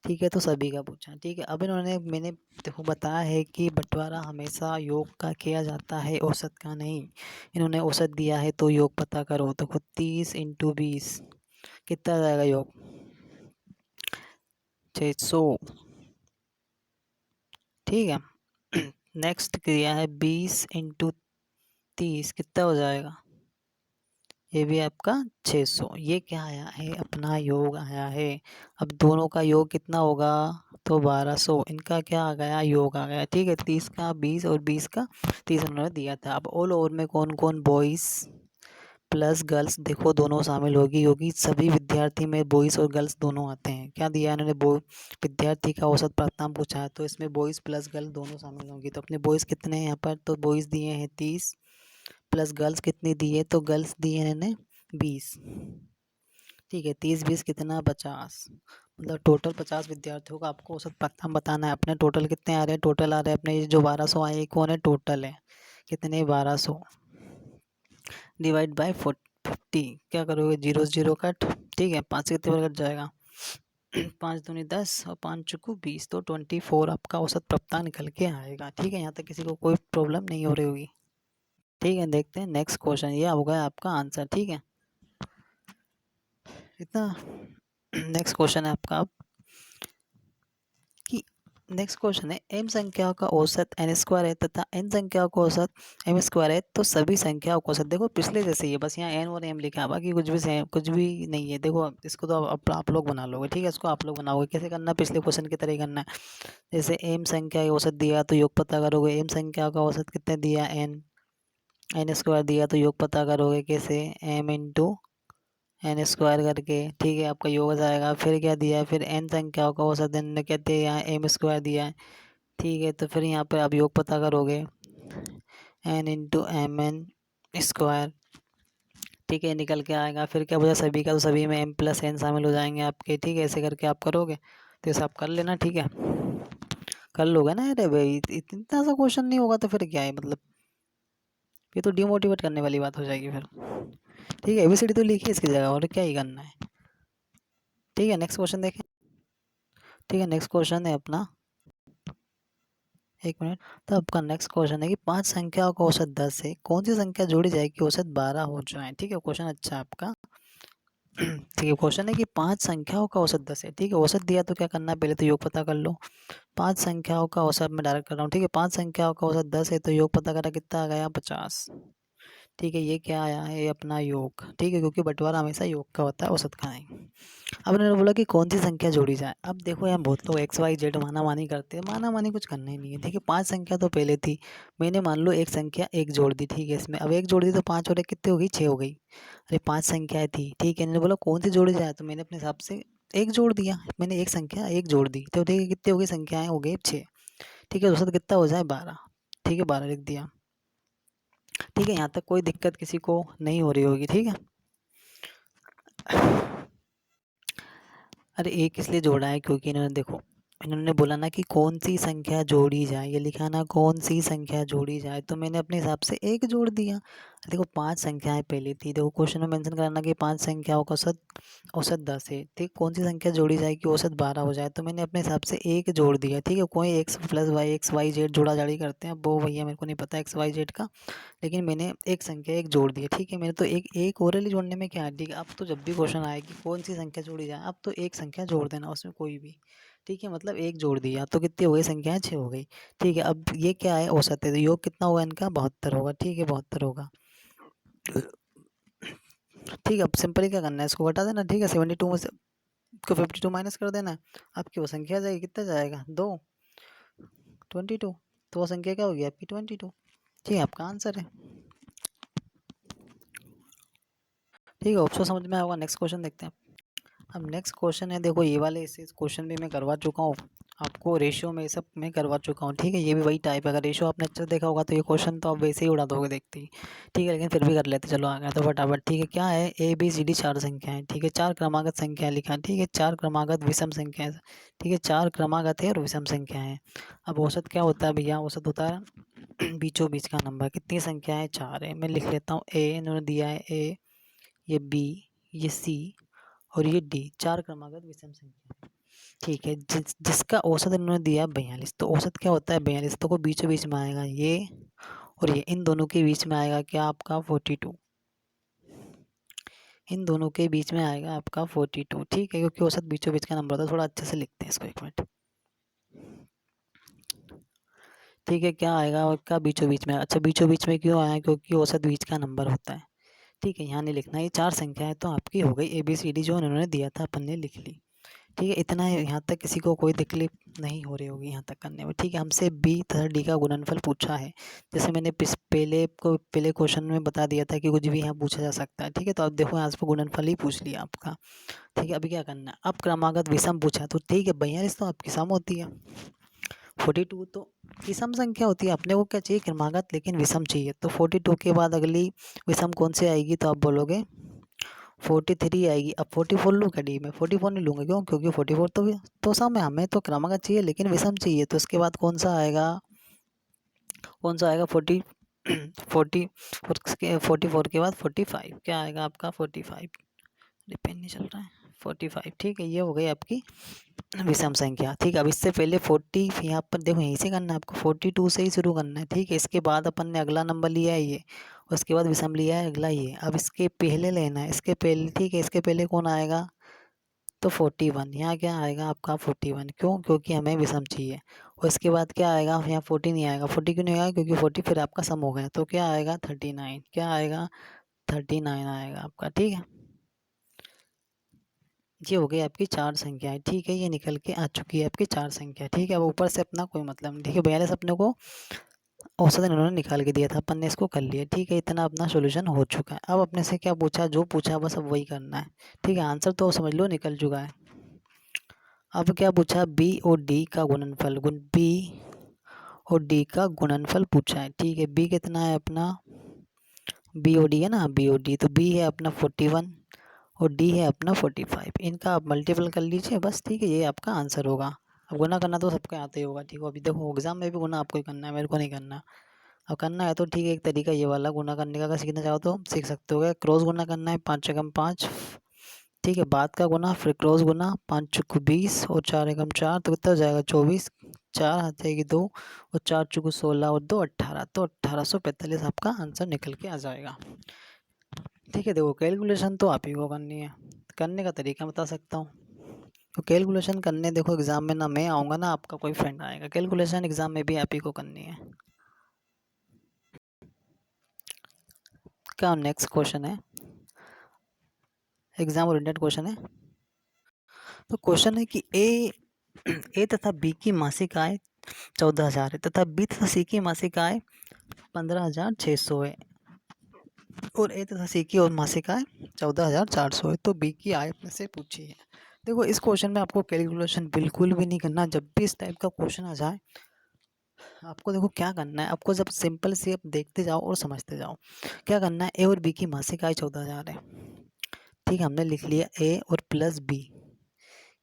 ठीक है। तो सभी का पूछा, ठीक है। अब इन्होंने मैंने देखो बताया है कि बंटवारा हमेशा योग का किया जाता है, औसत का नहीं। इन्होंने औसत दिया है तो योग पता करो, देखो 30 × 20 कितना आ जाएगा योग 600, ठीक है। नेक्स्ट क्रिया है 20 × 30 कितना हो जाएगा, ये भी आपका 600, ये क्या आया है अपना योग आया है। अब दोनों का योग कितना होगा, तो 1200, इनका क्या आ गया योग आ गया, ठीक है। 30 का 20 और 20 का 30 उन्होंने दिया था। अब ऑल ओवर में कौन कौन बॉयज़ प्लस गर्ल्स, देखो दोनों शामिल होगी, होगी सभी विद्यार्थी में बॉयज़ और गर्ल्स दोनों आते हैं। क्या दिया है इन्होंने, विद्यार्थी का औसत प्राप्तांक पूछा है, तो इसमें बॉयज़ प्लस गर्ल्स दोनों शामिल होंगी। तो अपने बॉयज़ कितने हैं यहाँ पर, तो बॉयज़ दिए हैं 30 प्लस गर्ल्स कितनी दी है, तो गर्ल्स दी है इन्हें 20, ठीक है। 30 20 कितना 50, मतलब टोटल 50 विद्यार्थियों का आपको औसत प्राप्तांक बताना है। अपने टोटल कितने आ रहे हैं, टोटल आ रहे हैं अपने ये जो 1200 आए, ये कौन है टोटल है, कितने 1200 डिवाइड बाय 50, क्या करोगे, जीरो जीरो कट, ठीक है। 5 से कितने बार कट जाएगा 5 दूनी 10 और 5 चुकू 20, तो 24 आपका औसत प्राप्तांक निकल के आएगा, ठीक है। यहाँ तक किसी को कोई प्रॉब्लम नहीं हो रही होगी, ठीक है। देखते हैं नेक्स्ट क्वेश्चन, ये होगा आपका आंसर, ठीक है। इतना नेक्स्ट क्वेश्चन है आपका कि नेक्स्ट क्वेश्चन है m संख्याओं का औसत n स्क्वायर है तथा n संख्याओं का औसत m स्क्वायर है तो सभी संख्याओं का औसत। देखो पिछले जैसे ही है, बस यहाँ n और m लिखा है, बाकी कुछ भी नहीं है। देखो इसको तो आप लोग बना लोगे, ठीक है। इसको आप लोग बनाओगे, कैसे करना है, पिछले क्वेश्चन की तरह ही करना है। जैसे m संख्या का औसत दिया तो योग पता करोगे, m संख्या का औसत कितने दिया n स्क्वायर दिया तो योग पता करोगे कैसे, m इंटू एन स्क्वायर करके, ठीक है। आपका योग हो जाएगा। फिर क्या दिया है, फिर एन संख्याओं का औसत n ने क्या दिया, यहाँ एम स्क्वायर दिया है, ठीक है। तो फिर यहाँ पर आप योग पता करोगे N into M N square, ठीक है, निकल के आएगा। फिर क्या बचा सभी का, तो सभी में m प्लस n शामिल हो जाएंगे आपके, ठीक है। ऐसे करके आप करोगे तो ऐसा आप कर लेना, ठीक है। कर लोगे ना। अरे भाई इतना सा क्वेश्चन नहीं होगा तो फिर क्या है, मतलब ये तो डिमोटिवेट करने वाली बात हो जाएगी फिर, ठीक है। एबीसीडी तो लिखिए इसकी जगह, और क्या ही करना है, ठीक है। नेक्स्ट क्वेश्चन देखें, ठीक है। नेक्स्ट क्वेश्चन है अपना, एक मिनट। तो आपका नेक्स्ट क्वेश्चन है कि 5 संख्याओं का औसत 10 है, कौन सी संख्या जोड़ी जाएगी औसत 12 हो जाए, ठीक है। क्वेश्चन अच्छा है आपका। ठीक है, क्वेश्चन है कि 5 संख्याओं का औसत 10 है, ठीक है। औसत दिया तो क्या करना है, पहले तो योग पता कर लो। 5 संख्याओं का औसत मैं डायरेक्ट कर रहा हूँ, ठीक है। 5 संख्याओं का औसत 10 है तो योग पता करा कितना आ गया, 50, ठीक है। ये क्या आया है, ये अपना योग, ठीक है, क्योंकि बंटवारा हमेशा योग का होता है, औसत का नहीं। अब उन्होंने बोला कि कौन सी संख्या जोड़ी जाए। अब देखो यहाँ बहुत लोग एक्स वाई जेड माना मानी करते हैं, माना मानी कुछ करना ही नहीं है, ठीक है। 5 संख्या तो पहले थी, मैंने मान लो एक संख्या एक जोड़ दी, ठीक है। इसमें अब एक जोड़ दी तो 5 और एक कितनी हो गई, 6 हो गई। अरे 5 संख्याएं थी, ठीक है। इन्होंने बोला कौन सी जोड़ी जाए, तो मैंने अपने हिसाब से एक जोड़ दिया, मैंने एक संख्या एक जोड़ दी, तो ठीक है कितनी हो गई संख्याएं, हो गई 6, ठीक है। औसत कितना हो जाए, 12, ठीक है, 12 लिख दिया, ठीक है। यहाँ तक कोई दिक्कत किसी को नहीं हो रही होगी, ठीक है। अरे एक इसलिए जोड़ा है क्योंकि इन्होंने देखो, इन्होंने बोला ना कि कौन सी संख्या जोड़ी जाए, ये लिखा ना कौन सी संख्या जोड़ी जाए, तो मैंने अपने हिसाब से एक जोड़ दिया। देखो 5 संख्याएं पहले थी, देखो क्वेश्चन में मेंशन कराना कि 5 संख्याओं का औसत औसत 10 है, ठीक। कौन सी संख्या जोड़ी जाए कि औसत 12 हो जाए, तो मैंने अपने हिसाब से एक जोड़ दिया, ठीक है। कोई X plus Y X Y Z जोड़ा जाड़ी करते हैं, वो भैया मेरे को नहीं पता एक्स वाई जेड का, लेकिन मैंने एक संख्या एक जोड़ दी, ठीक है। मैंने तो एक एक ओरली जोड़ने में क्या है, ठीक है। अब तो जब भी क्वेश्चन आए कि कौन सी संख्या जोड़ी जाए, अब तो एक संख्या जोड़ देना उसमें कोई भी, ठीक है। मतलब एक जोड़ दिया तो कितनी हो गई संख्याएं, 6 हो गई, ठीक है। अब ये क्या है, औसत है, तो योग कितना होगा इनका, 72 होगा, ठीक है, 72 होगा, ठीक है। अब सिंपल ही क्या करना है, इसको घटा देना, ठीक है। 72 में से को 52 माइनस कर देना है, आपकी वो संख्या जाएगी, कितना जाएगा, 2, 22, तो वो संख्या क्या होगी आपकी, 22, ठीक है। आपका आंसर है, ठीक है। ऑप्शन समझ में आएगा। नेक्स्ट क्वेश्चन देखते हैं। अब नेक्स्ट क्वेश्चन है, देखो ये वाले इस क्वेश्चन भी मैं करवा चुका हूँ आपको, रेशियो में सब मैं करवा चुका हूँ, ठीक है। ये भी वही टाइप है, अगर रेशियो आपने अच्छे से देखा होगा तो ये क्वेश्चन तो आप वैसे ही उड़ा दोगे देखते ही, ठीक है। लेकिन फिर भी कर लेते, चलो आ गया तो फटाफट, ठीक है। क्या है, ए बी सी डी 4 संख्याएं, ठीक है। 4 क्रमागत संख्या लिखा, ठीक है। 4 क्रमागत विषम संख्या, ठीक है। 4 क्रमागत है और विषम संख्या है। अब औसत क्या होता है भैया, औसत होता है बीचों बीच का नंबर। कितनी संख्या है, 4 है। मैं लिख लेता हूँ ए, इन्होंने दिया है ए, ये बी, ये सी और ये डी, 4 क्रमागत विषम संख्या, ठीक है। जिसका औसत इन्होंने दिया है 42, तो औसत क्या होता है 42, तो को बीचों बीच में आएगा ये और ये, इन दोनों के बीच में आएगा क्या आपका 42, इन दोनों के बीच में आएगा आपका 42, ठीक है। क्योंकि औसत बीचों बीच का नंबर होता है, थोड़ा अच्छे से लिखते हैं इसको, एक मिनट, ठीक है। क्या आएगा आपका बीचों बीच में, अच्छा बीचों बीच में क्यों आया, क्योंकि औसत बीच का नंबर होता है, ठीक है। यहाँ नहीं लिखना, ये 4 संख्या है तो आपकी हो गई ए बी सी डी, जो उन्होंने दिया था अपन ने लिख ली, ठीक है। इतना है, यहाँ तक किसी को कोई तकलीफ नहीं हो रही होगी यहाँ तक करने में, ठीक है। हमसे बी तथा डी का गुणनफल पूछा है, जैसे मैंने पहले क्वेश्चन में बता दिया था कि कुछ भी यहाँ पूछा जा सकता है, ठीक है। तो अब देखो यहाँ से गुणनफल ही पूछ लिया आपका, ठीक है। अभी क्या करना है, अब क्रमागत विषम पूछा, तो ठीक है 42 तो आपकी सम होती है, 42 तो विषम संख्या होती है, अपने को क्या चाहिए क्रमागत, लेकिन विषम चाहिए। तो 42 के बाद अगली विषम कौन सी आएगी, तो आप बोलोगे 43 आएगी। अब 44 लूँ क्या डी में, 44 नहीं लूँगा, क्यों, क्योंकि 44 तो सम है, हमें तो क्रमागत चाहिए लेकिन विषम चाहिए। तो इसके बाद कौन सा आएगा, कौन सा आएगा 40 40 और 44 के बाद 45 क्या आएगा आपका 45, पेन नहीं चल रहा है, 45, ठीक है। ये हो गई आपकी विषम संख्या, ठीक है। अब इससे पहले 40 यहाँ पर देखो, यहीं से करना है आपको, 42 से ही शुरू करना है, ठीक है। इसके बाद अपन ने अगला नंबर लिया है ये, उसके बाद विषम लिया है अगला ये। अब इसके पहले लेना है, इसके पहले, ठीक है। इसके पहले कौन आएगा तो 41 यहाँ क्या आएगा आपका 41, क्यों? क्योंकि हमें विषम चाहिए। और इसके बाद क्या आएगा, यहाँ 40 नहीं आएगा। 40 क्यों नहीं आएगा? क्योंकि 40 फिर आपका सम हो गया, तो क्या आएगा 39, क्या आएगा 39 आएगा आपका। ठीक है, ये हो गई आपकी चार संख्याएं। ठीक है, ये निकल के आ चुकी है आपकी चार संख्या। ठीक है, अब ऊपर से अपना कोई मतलब नहीं। देखिए 42 अपने को औसतन उन्होंने निकाल के दिया था, अपन ने इसको कर लिया। ठीक है, इतना अपना सोल्यूशन हो चुका है। अब अपने से क्या पूछा, जो पूछा बस अब वही करना है। ठीक है, आंसर तो समझ लो निकल चुका है। अब क्या पूछा, बी और डी का गुणनफल, बी और डी का गुणनफल पूछा है। ठीक है, बी कितना है अपना, बी ओ डी है ना, बी ओ डी, तो बी है अपना 41 और डी है अपना 45। इनका आप मल्टीपल कर लीजिए बस। ठीक है, ये आपका आंसर होगा। अब गुना करना तो सबको आते ही होगा। ठीक है, अभी देखो एग्जाम में भी गुना आपको ही करना है, मेरे को नहीं करना। अब करना है तो ठीक है, एक तरीका ये वाला गुना करने का, अगर सीखना चाहो तो सीख सकते हो। क्रॉस गुना करना है, 5 एकम 5। ठीक है, बाद का गुना, फिर क्रॉस गुना, 5 चुकू 20 और 4 एकम 4, तो कितना हो जाएगा 24। 4 हाथ जाएगी 2 और 4 चुकू 16 और 2 18, तो 1845 आपका आंसर निकल के आ जाएगा। ठीक है, देखो कैलकुलेशन तो आप ही को करनी है, करने का तरीका बता सकता हूँ। तो कैलकुलेशन करने देखो एग्ज़ाम में ना मैं आऊँगा ना आपका कोई फ्रेंड आएगा, कैलकुलेशन एग्ज़ाम में भी आप ही को करनी है। क्या नेक्स्ट क्वेश्चन है, एग्जाम ओरिएंटेड क्वेश्चन है। तो क्वेश्चन है कि ए तथा बी की मासिक आय 14,000 है तथा बी तथा सी की मासिक आय 15,600 है, और ए तथा सी की और मासिक आय 14,400 है, तो बी की आय अपने से पूछी है। देखो इस क्वेश्चन में आपको कैलकुलेशन बिल्कुल भी नहीं करना। जब भी इस टाइप का क्वेश्चन आ जाए आपको देखो क्या करना है, आपको जब सिंपल से आप देखते जाओ और समझते जाओ। क्या करना है, ए और बी की मासिक आय 14,000 है। ठीक है, हमने लिख लिया ए और प्लस बी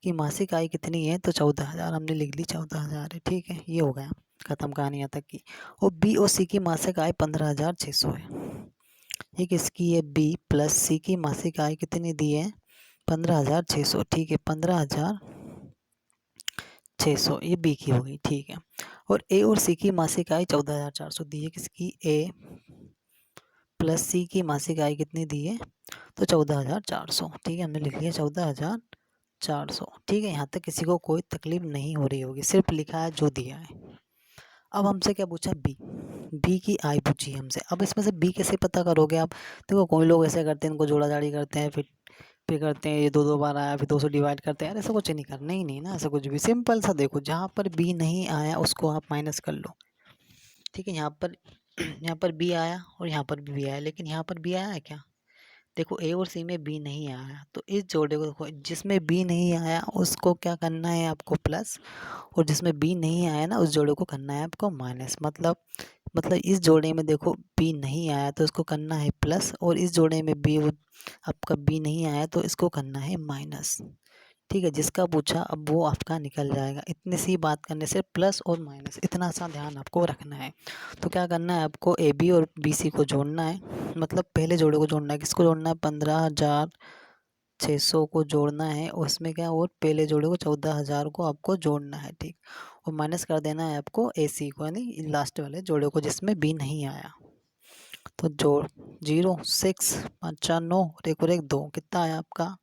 की मासिक आय कितनी है, तो 14,000 हमने लिख ली, 14,000 है। ठीक है, ये हो गया खत्म कहानी यहाँ तक की। और बी और सी की मासिक आय 15,600 है। ये किसकी है, बी प्लस सी की मासिक आय कितनी दी है, 15,600। ठीक है, 15,600 ये बी की हो गई। ठीक है, और ए और सी की मासिक आय 14,400 दी है, किसकी, ए प्लस सी की मासिक आय कितनी दी है, तो 14,400। ठीक है, हमने लिख लिया 14,400। ठीक है, यहाँ तक किसी को कोई तकलीफ नहीं हो रही होगी, सिर्फ लिखा है जो दिया है। अब हमसे क्या पूछा, बी की आय पूछी है हमसे। अब इसमें से बी कैसे पता करोगे आप, देखो कोई लोग ऐसे करते हैं, इनको जोड़ा जाड़ी करते हैं, फिर करते हैं ये दो दो बार आया फिर 200 डिवाइड करते हैं। यार ऐसा कुछ नहीं करना ही नहीं ना, ऐसा कुछ भी। सिंपल सा देखो, जहाँ पर बी नहीं आया उसको आप माइनस कर लो। ठीक है, यहाँ पर बी आया और यहाँ पर भी बी आया, लेकिन यहाँ पर बी आया है क्या, देखो ए और सी में बी नहीं आया, तो इस जोड़े को देखो, जिसमें बी नहीं आया उसको क्या करना है आपको प्लस, और जिसमें बी नहीं आया ना उस जोड़े को करना है आपको माइनस। मतलब इस जोड़े में देखो बी नहीं आया तो इसको करना है प्लस, और इस जोड़े में बी आपका बी नहीं आया तो इसको करना है माइनस। ठीक है, जिसका पूछा अब वो आपका निकल जाएगा। इतनी सी बात करने से प्लस और माइनस इतना सा ध्यान आपको रखना है। तो क्या करना है आपको, ए बी और बी सी को जोड़ना है, मतलब पहले जोड़े को जोड़ना है। किसको जोड़ना है, 15,600 को जोड़ना है, उसमें क्या, और पहले जोड़े को 14,000 को आपको जोड़ना है। ठीक, और माइनस कर देना है आपको ए सी को, यानी लास्ट वाले जोड़े को जिसमें बी नहीं आया। तो जोड़ 0 6 5 4 9 और एक 2, कितना आया आपका,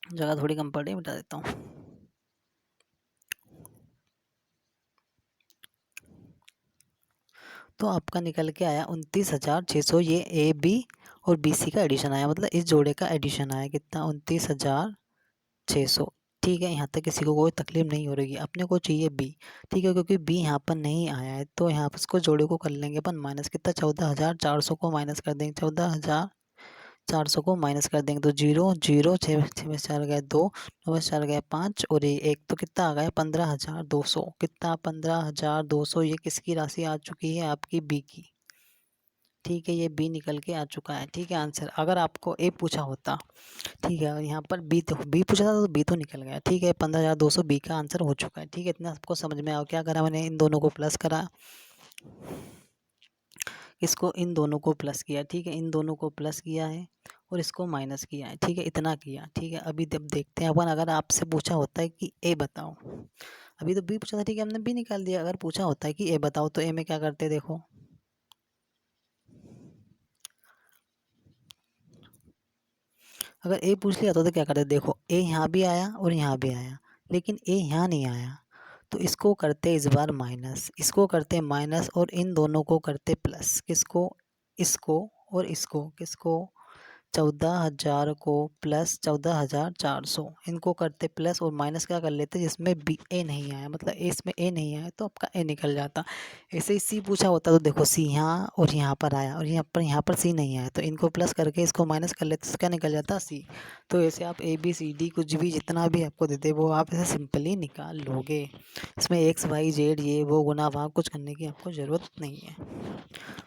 जगह थोड़ी कम पड़ रही है, बता देता हूँ। तो आपका निकल के आया 29,600। ये ए बी और बी सी का एडिशन आया, मतलब इस जोड़े का एडिशन आया कितना, 29,600। ठीक है, यहाँ तक किसी को कोई तकलीफ नहीं हो रही है। अपने को चाहिए बी। ठीक है, क्योंकि बी यहाँ पर नहीं आया है तो यहाँ पर इसको जोड़े को कर लेंगे अपन माइनस, कितना 14,400 को माइनस कर देंगे, 14,400 को माइनस कर देंगे तो 0 0 छः छः में 4 गए 2, 9 में 4 गए 5 और ये 1, तो कितना आ गया 15,200। कितना 15,200, ये किसकी राशि आ चुकी है, आपकी बी की। ठीक है, ये बी निकल के आ चुका है। ठीक है, आंसर अगर आपको ए पूछा होता, ठीक है, और यहाँ पर बी, तो बी पूछा था तो बी तो निकल गया। ठीक है, 15,200 बी का आंसर हो चुका है। ठीक है, इतना आपको समझ में आओ, क्या करा मैंने, इन दोनों को प्लस करा, इसको इन दोनों को प्लस किया। ठीक है, इन दोनों को प्लस किया है और इसको माइनस किया है। ठीक है, इतना किया। ठीक है, अभी जब देखते हैं अपन, अगर आपसे पूछा होता है कि ए बताओ, अभी तो बी पूछा था, ठीक है, हमने बी निकाल दिया। अगर पूछा होता है कि ए बताओ तो ए में क्या करते, देखो अगर ए पूछ लिया तो क्या करते, देखो ए यहाँ भी आया और यहाँ भी आया, लेकिन ए यहाँ नहीं आया, तो इसको करते इस बार माइनस, इसको करते माइनस और इन दोनों को करते प्लस, किसको, इसको और इसको, किसको, 14,000 को प्लस 14,400, इनको करते प्लस और माइनस क्या कर लेते जिसमें बी ए नहीं आया, मतलब ए इसमें ए नहीं आया तो आपका ए निकल जाता। ऐसे ही सी पूछा होता तो देखो सी यहाँ और यहाँ पर आया और यहाँ पर सी नहीं आया, तो इनको प्लस करके इसको माइनस कर लेते तो क्या निकल जाता सी। तो ऐसे आप ए बी सी डी कुछ भी जितना भी आपको देते वो आप ऐसे सिंपली निकाल लोगे, इसमें एक्स वाई जेड ये वो गुना भाग कुछ करने की आपको ज़रूरत नहीं है।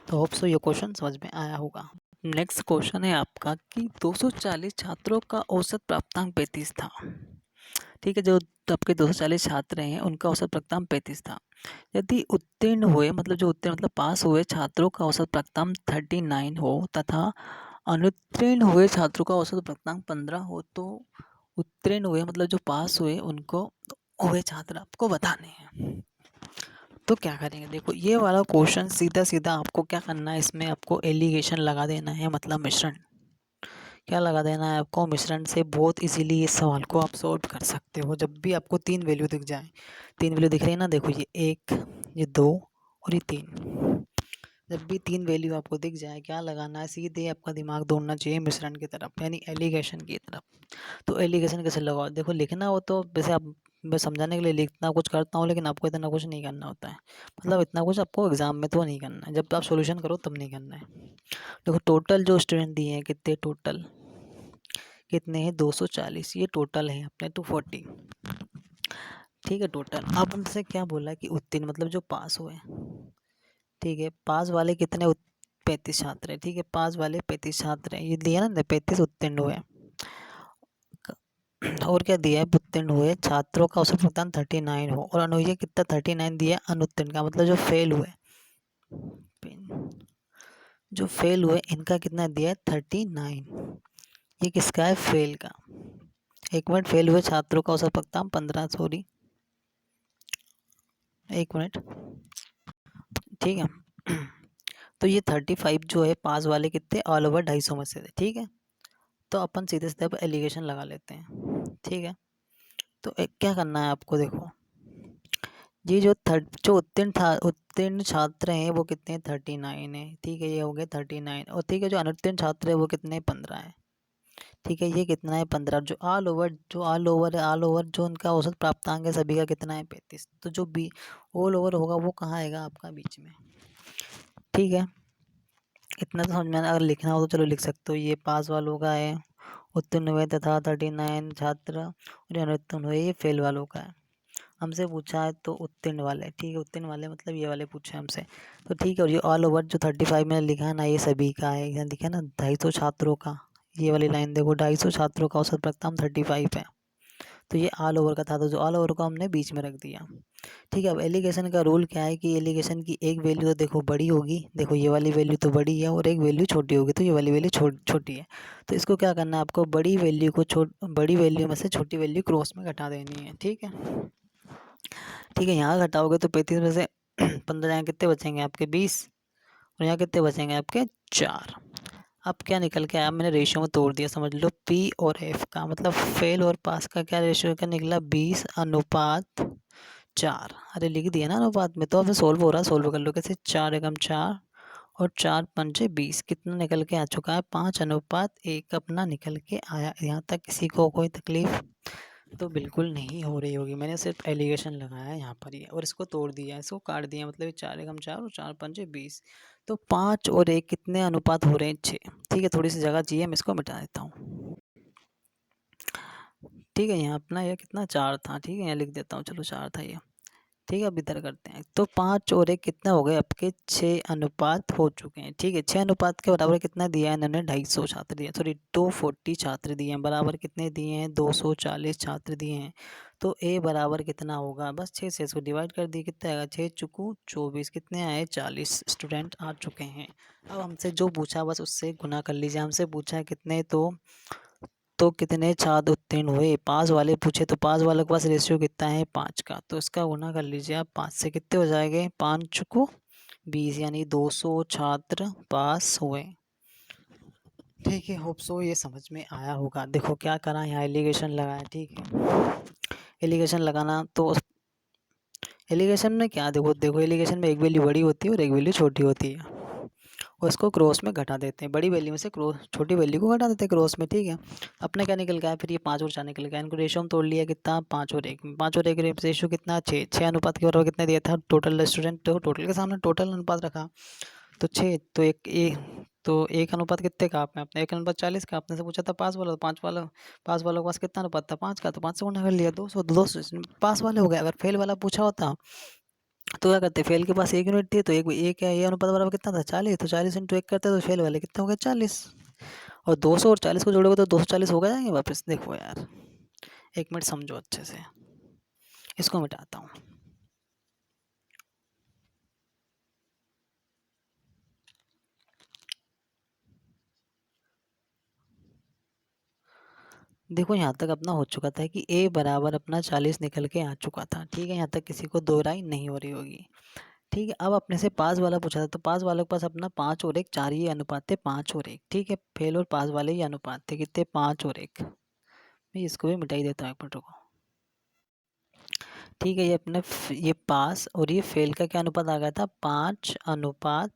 तो होप सो ये क्वेश्चन समझ में आया होगा। नेक्स्ट क्वेश्चन है आपका कि 240 छात्रों का औसत प्राप्तांक 35 था। ठीक है, जो आपके 240 छात्र हैं उनका औसत प्राप्तांक 35 था। यदि उत्तीर्ण हुए, मतलब जो उत्तीर्ण मतलब पास हुए छात्रों का औसत प्राप्तांक 39 हो तथा अनुत्तीर्ण हुए छात्रों का औसत प्राप्तांक 15 हो, तो उत्तीर्ण हुए मतलब जो पास हुए उनको हुए छात्र आपको बताने हैं। तो क्या करेंगे, देखो ये वाला क्वेश्चन सीधा सीधा आपको क्या करना है, इसमें आपको एलिगेशन लगा देना है, मतलब मिश्रण। क्या लगा देना है आपको, मिश्रण से बहुत इजीली इस सवाल को आप सॉल्व कर सकते हो। जब भी आपको तीन वैल्यू दिख जाए, तीन वैल्यू दिख रही है ना, देखो ये 1, ये 2 और ये 3, जब भी तीन वैल्यू आपको दिख जाए क्या लगाना है, सीधे आपका दिमाग दौड़ना चाहिए मिश्रण की तरफ, यानी एलिगेशन की तरफ। तो एलिगेशन कैसे लगाओ, देखो लिखना हो तो वैसे आप, मैं समझाने के लिए लिखना कुछ करता हूँ, लेकिन आपको इतना कुछ नहीं करना होता है, मतलब इतना कुछ आपको एग्जाम में तो नहीं करना है, जब आप सॉल्यूशन करो तब नहीं करना है। देखो टोटल जो स्टूडेंट दिए हैं कितने, टोटल कितने हैं 240, ये टोटल है अपने 240। ठीक है टोटल। अब हमसे क्या बोला कि उत्तीर्ण मतलब जो पास हुए, ठीक है, पास वाले कितने, 35 छात्र हैं, ठीक है, पास वाले 35 छात्र हैं, ये दिया ना 35 उत्तीर्ण हुए। और क्या दिया है, उत्तीर्ण हुए छात्रों का औसत भुगतान 39 हो, और अनुये कितना 39 दिया है, अनुत्तीर्ण का मतलब जो फेल हुए, जो फेल हुए इनका कितना दिया है 39, ये किसका है, फेल का। एक मिनट, फेल हुए छात्रों का औसत भुगतान 15, सॉरी एक मिनट, ठीक है। तो ये 35 जो है पास वाले कितने, ऑल ओवर 250 में से थे, ठीक है। तो अपन सीधे सीधे पर एलिगेशन लगा लेते हैं, ठीक है। तो एक क्या करना है आपको, देखो ये जो उत्तीर्ण छात्र हैं वो कितने, 39 है, ठीक है, ये हो गए 39, और ठीक है जो अनुत्तीर्ण छात्र है वो कितने, 15 है, ठीक है, ये कितना है 15, ऑल ओवर जो उनका औसत प्राप्तांक है सभी का कितना है 35, तो जो बी ऑल ओवर होगा वो कहाँ आएगा, आपका बीच में, ठीक है। इतना तो समझ में अगर लिखना हो तो चलो लिख सकते हो, ये पास वालों का है, उत्तीर्ण हुए तथा 39 छात्र, और ये अनुत्तीर्ण हुए ये फेल वालों का है। हमसे पूछा है तो उत्तीर्ण वाले, ठीक है, उत्तीर्ण वाले मतलब ये वाले पूछे हमसे, तो ठीक है। और ये ऑल ओवर जो 35 में लिखा है ना, ये सभी का है, यहाँ लिखा है ना 250 छात्रों का, ये वाली लाइन देखो 250 छात्रों का औसत प्राप्तांक 35 है, तो ये ऑल ओवर का था, तो जो ऑल ओवर को हमने बीच में रख दिया, ठीक है। अब एलिगेशन का रूल क्या है कि एलिगेशन की एक वैल्यू तो देखो बड़ी होगी, देखो ये वाली वैल्यू तो बड़ी है, और एक वैल्यू छोटी होगी, तो ये वाली वैल्यू छोटी है, तो इसको क्या करना है आपको, बड़ी वैल्यू में से छोटी वैल्यू क्रॉस में घटा देनी है, ठीक है। ठीक है, यहाँ घटाओगे तो 35 में से 15 यहाँ कितने बचेंगे आपके 20, और यहाँ कितने बचेंगे आपके 4। अब क्या निकल के आया, मैंने रेशियो में तोड़ दिया, समझ लो पी और एफ का, मतलब फेल और पास का क्या रेशियो का निकला, 20:4। अरे लिख दिया ना अनुपात में, तो अब सोल्व हो रहा है, सोल्व कर लो कैसे, 4 एकम 4 और 4 पंजे 20, कितना निकल के आ चुका है, 5:1 अपना निकल के आया। यहाँ तक किसी को कोई तकलीफ तो बिल्कुल नहीं हो रही होगी, मैंने सिर्फ एलिगेशन लगाया है यहाँ पर ही, और इसको तोड़ दिया, इसको काट दिया, मतलब ये 4 एकम 4 और 4 पंजे 20, तो 5 और 1 कितने अनुपात हो रहे हैं, 6, ठीक है। थोड़ी सी जगह चाहिए, मैं इसको मिटा देता हूँ, ठीक है। यहाँ अपना ये कितना 4 था, ठीक है, यहाँ लिख देता हूँ, चलो 4 था ये, ठीक है। अब इधर करते हैं, तो 5 और 1 कितना हो गए आपके 6 अनुपात हो चुके हैं, ठीक है। 6 अनुपात के बराबर कितना दिया है इन्होंने, 250 छात्र दिए, सॉरी 240 छात्र दिए हैं, बराबर कितने दिए हैं, 240 छात्र दिए हैं, तो ए बराबर कितना होगा, बस 6 से इसको डिवाइड कर दिए, कितना आएगा, 6 चुकू 24, कितने आए 40 स्टूडेंट आ चुके हैं। अब हमसे जो पूछा बस उससे गुना कर लीजिए, हमसे पूछा है कितने, तो कितने छात्र उत्तीर्ण हुए, पास वाले पूछे, तो पास वाले के पास रेशियो कितना है 5 का, तो इसका गुना कर लीजिए आप, 5 से कितने हो जाएंगे, 5 को 20, यानी 200 छात्र पास हुए, ठीक है, होप सो ये समझ में आया होगा। देखो क्या करा, यहाँ एलिगेशन लगाया, ठीक है। एलिगेशन लगाना तो एलिगेशन में क्या, देखो देखो एलिगेशन में एक वैल्यू बड़ी होती है और एक वैल्यू छोटी होती है, और इसको क्रॉस में घटा देते हैं। बड़ी वैल्यू में से क्रॉस छोटी वैल्यू को घटा देते हैं क्रॉस में, ठीक है। अपने क्या निकल गया, फिर ये 5 और 4 निकल गया। इनको रेशो में तोड़ लिया, कितना 5 और 1, 5 और 1 रेशो कितना 6, 6 अनुपात के बराबर कितना दिया था टोटल स्टूडेंट, तो टोटल के सामने टोटल अनुपात रखा तो 6, तो एक अनुपात कितने का आपने, अपने 1 अनुपात 40 का। आपने से पूछा था पास वाला, तो पास वालों के पास कितना अनुपात था 5 का, तो 5 से गुणा कर लिया, 200, 200 पास वाले हो गए। अगर फेल वाला पूछा होता तो क्या करते, फेल के पास 1 यूनिट थी, तो एक है, ये अनुपात बराबर कितना था 40, तो 40 इंटू 1 करते तो फेल वाले कितने हो गए 40, और 200 और 40 को जोड़ोगे तो 240 हो गए जाएंगे वापस। देखो यार, 1 मिनट समझो अच्छे से, इसको मिटाता हूँ। देखो यहाँ तक अपना हो चुका था कि a बराबर अपना 40 निकल के आ चुका था, ठीक है। यहाँ तक किसी को दो राय नहीं हो रही होगी, ठीक है। अब अपने से पास वाला पूछा था, तो पास वालों के पास अपना 5 और 1 4 ही अनुपात थे, 5 और 1, ठीक है। फेल और पास वाले ही अनुपात थे, कितने 5 और 1। मैं इसको भी मिटाई देता हूँ एक मिनट को, ठीक है। ये अपने ये पास और ये फेल का क्या अनुपात आ गया था 5:1,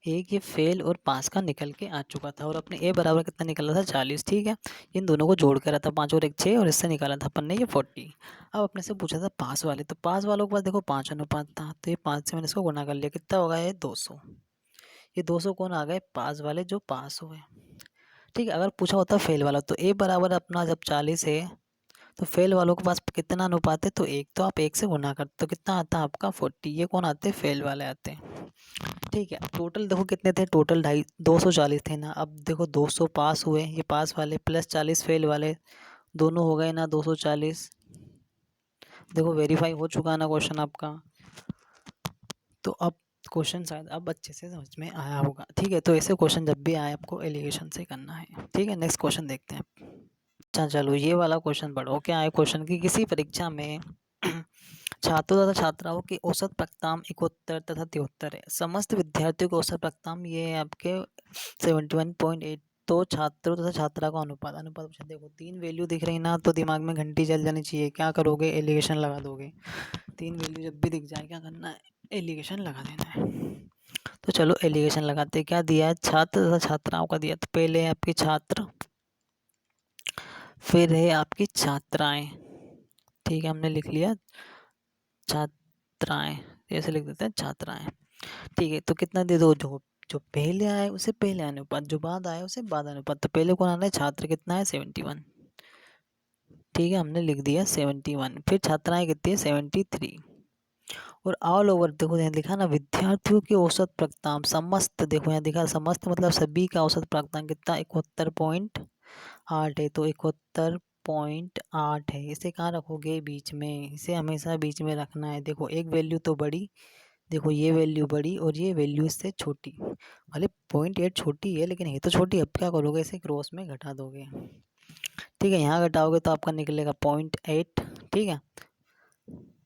ये फेल और पास का निकल के आ चुका था, और अपने ए बराबर कितना निकला था 40, ठीक है। इन दोनों को जोड़ कर रहा था 5 और 1 6, और इससे निकाला था अपन ने ये 40। अब अपने से पूछा था पास वाले, तो पास वालों के पास देखो 5 अनुपात था, तो ये 5 से मैंने इसको गुना कर लिया, कितना होगा ये 200। ये 200 कौन आ गए, पास वाले जो पास हुए, ठीक है। अगर पूछा होता फेल वाला, तो ए बराबर अपना जब 40 है तो फेल वालों के पास कितना अनुपात है, तो 1, तो आप 1 से गुना करते तो कितना आता है आपका 40। ये कौन आते हैं, फेल वाले आते हैं, ठीक है। टोटल देखो कितने थे, टोटल 240 थे ना। अब देखो 200 पास हुए, ये पास वाले, प्लस 40 फेल वाले, दोनों हो गए ना 240। देखो वेरीफाई हो चुका है ना क्वेश्चन आपका। तो अब क्वेश्चन शायद अब अच्छे से समझ में आया होगा, ठीक है। तो ऐसे क्वेश्चन जब भी आए आपको एलिगेशन से करना है, ठीक है। नेक्स्ट क्वेश्चन देखते हैं। अच्छा चलो, ये वाला क्वेश्चन पढ़ो। क्या है क्वेश्चन की, किसी परीक्षा में छात्रों तथा छात्राओं की औसत प्राप्तांक 71 तथा 73 है। समस्त विद्यार्थियों के औसत प्राप्तांक ये है आपके 71.8। तो छात्रों तथा छात्रा का अनुपात, पूछा। देखो 3 वैल्यू दिख रही ना, तो दिमाग में घंटी चल जानी चाहिए। क्या करोगे, एलिगेशन लगा दोगे। 3 वैल्यू जब भी दिख जाए क्या करना है, एलिगेशन लगा देना है। तो चलो एलिगेशन लगाते। क्या दिया है, छात्र तथा छात्राओं का दिया, तो पहले है आपके छात्र, फिर है आपकी छात्राएं, ठीक है। हमने लिख लिया छात्राएं, ऐसे लिख देते हैं छात्राएं, ठीक है। तो कितना दे दो, जो जो पहले आए उसे पहले अनुपात, जो बाद आए उसे बाद अनुपात। तो पहले कौन आना है, छात्र कितना है 71, ठीक है। हमने लिख दिया 71। फिर छात्राएं कितनी है 73। और ऑल ओवर देखो यहाँ लिखा ना, विद्यार्थियों की औसत प्राप्तांक समस्त, देखो यहाँ दिखा समस्त मतलब सभी का औसत प्राप्तांक कितना 71.8 है। तो 71.8 है, इसे कहाँ रखोगे, बीच में। इसे हमेशा बीच में रखना है। देखो एक वैल्यू तो बड़ी, देखो ये वैल्यू बड़ी और ये वैल्यू इससे छोटी, भले 0.8 छोटी है लेकिन ये तो छोटी। अब क्या करोगे, इसे क्रॉस में घटा दोगे, ठीक है। यहाँ घटाओगे तो आपका निकलेगा 0.8, ठीक है।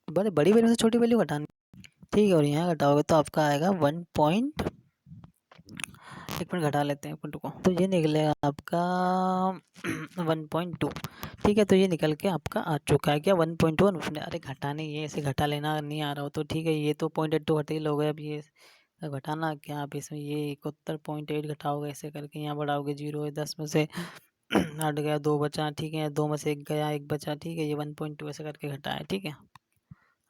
बड़े बड़ी वैल्यू से छोटी वैल्यू घटानी, ठीक है। और यहाँ घटाओगे तो आपका आएगा 1 पॉइंट, 1 मिनट घटा लेते हैं 1 मिनट को, तो ये निकलेगा आपका 1.2, ठीक है। तो ये निकल के आपका आ चुका है क्या 1.1। अरे घटाने, ये ऐसे घटा लेना नहीं आ रहा हो तो ठीक है। ये तो 0.82 घटे लोगे, अब ये घटाना क्या, आप इसमें ये 71.8 घटाओगे, ऐसे करके यहाँ बढ़ाओगे 0 है, 10 में से 8 गया, 2 बचा, ठीक है। 2 में से 1 गया, 1 बचा, ठीक है। ये 1.2 ऐसे करके घटाया, ठीक है।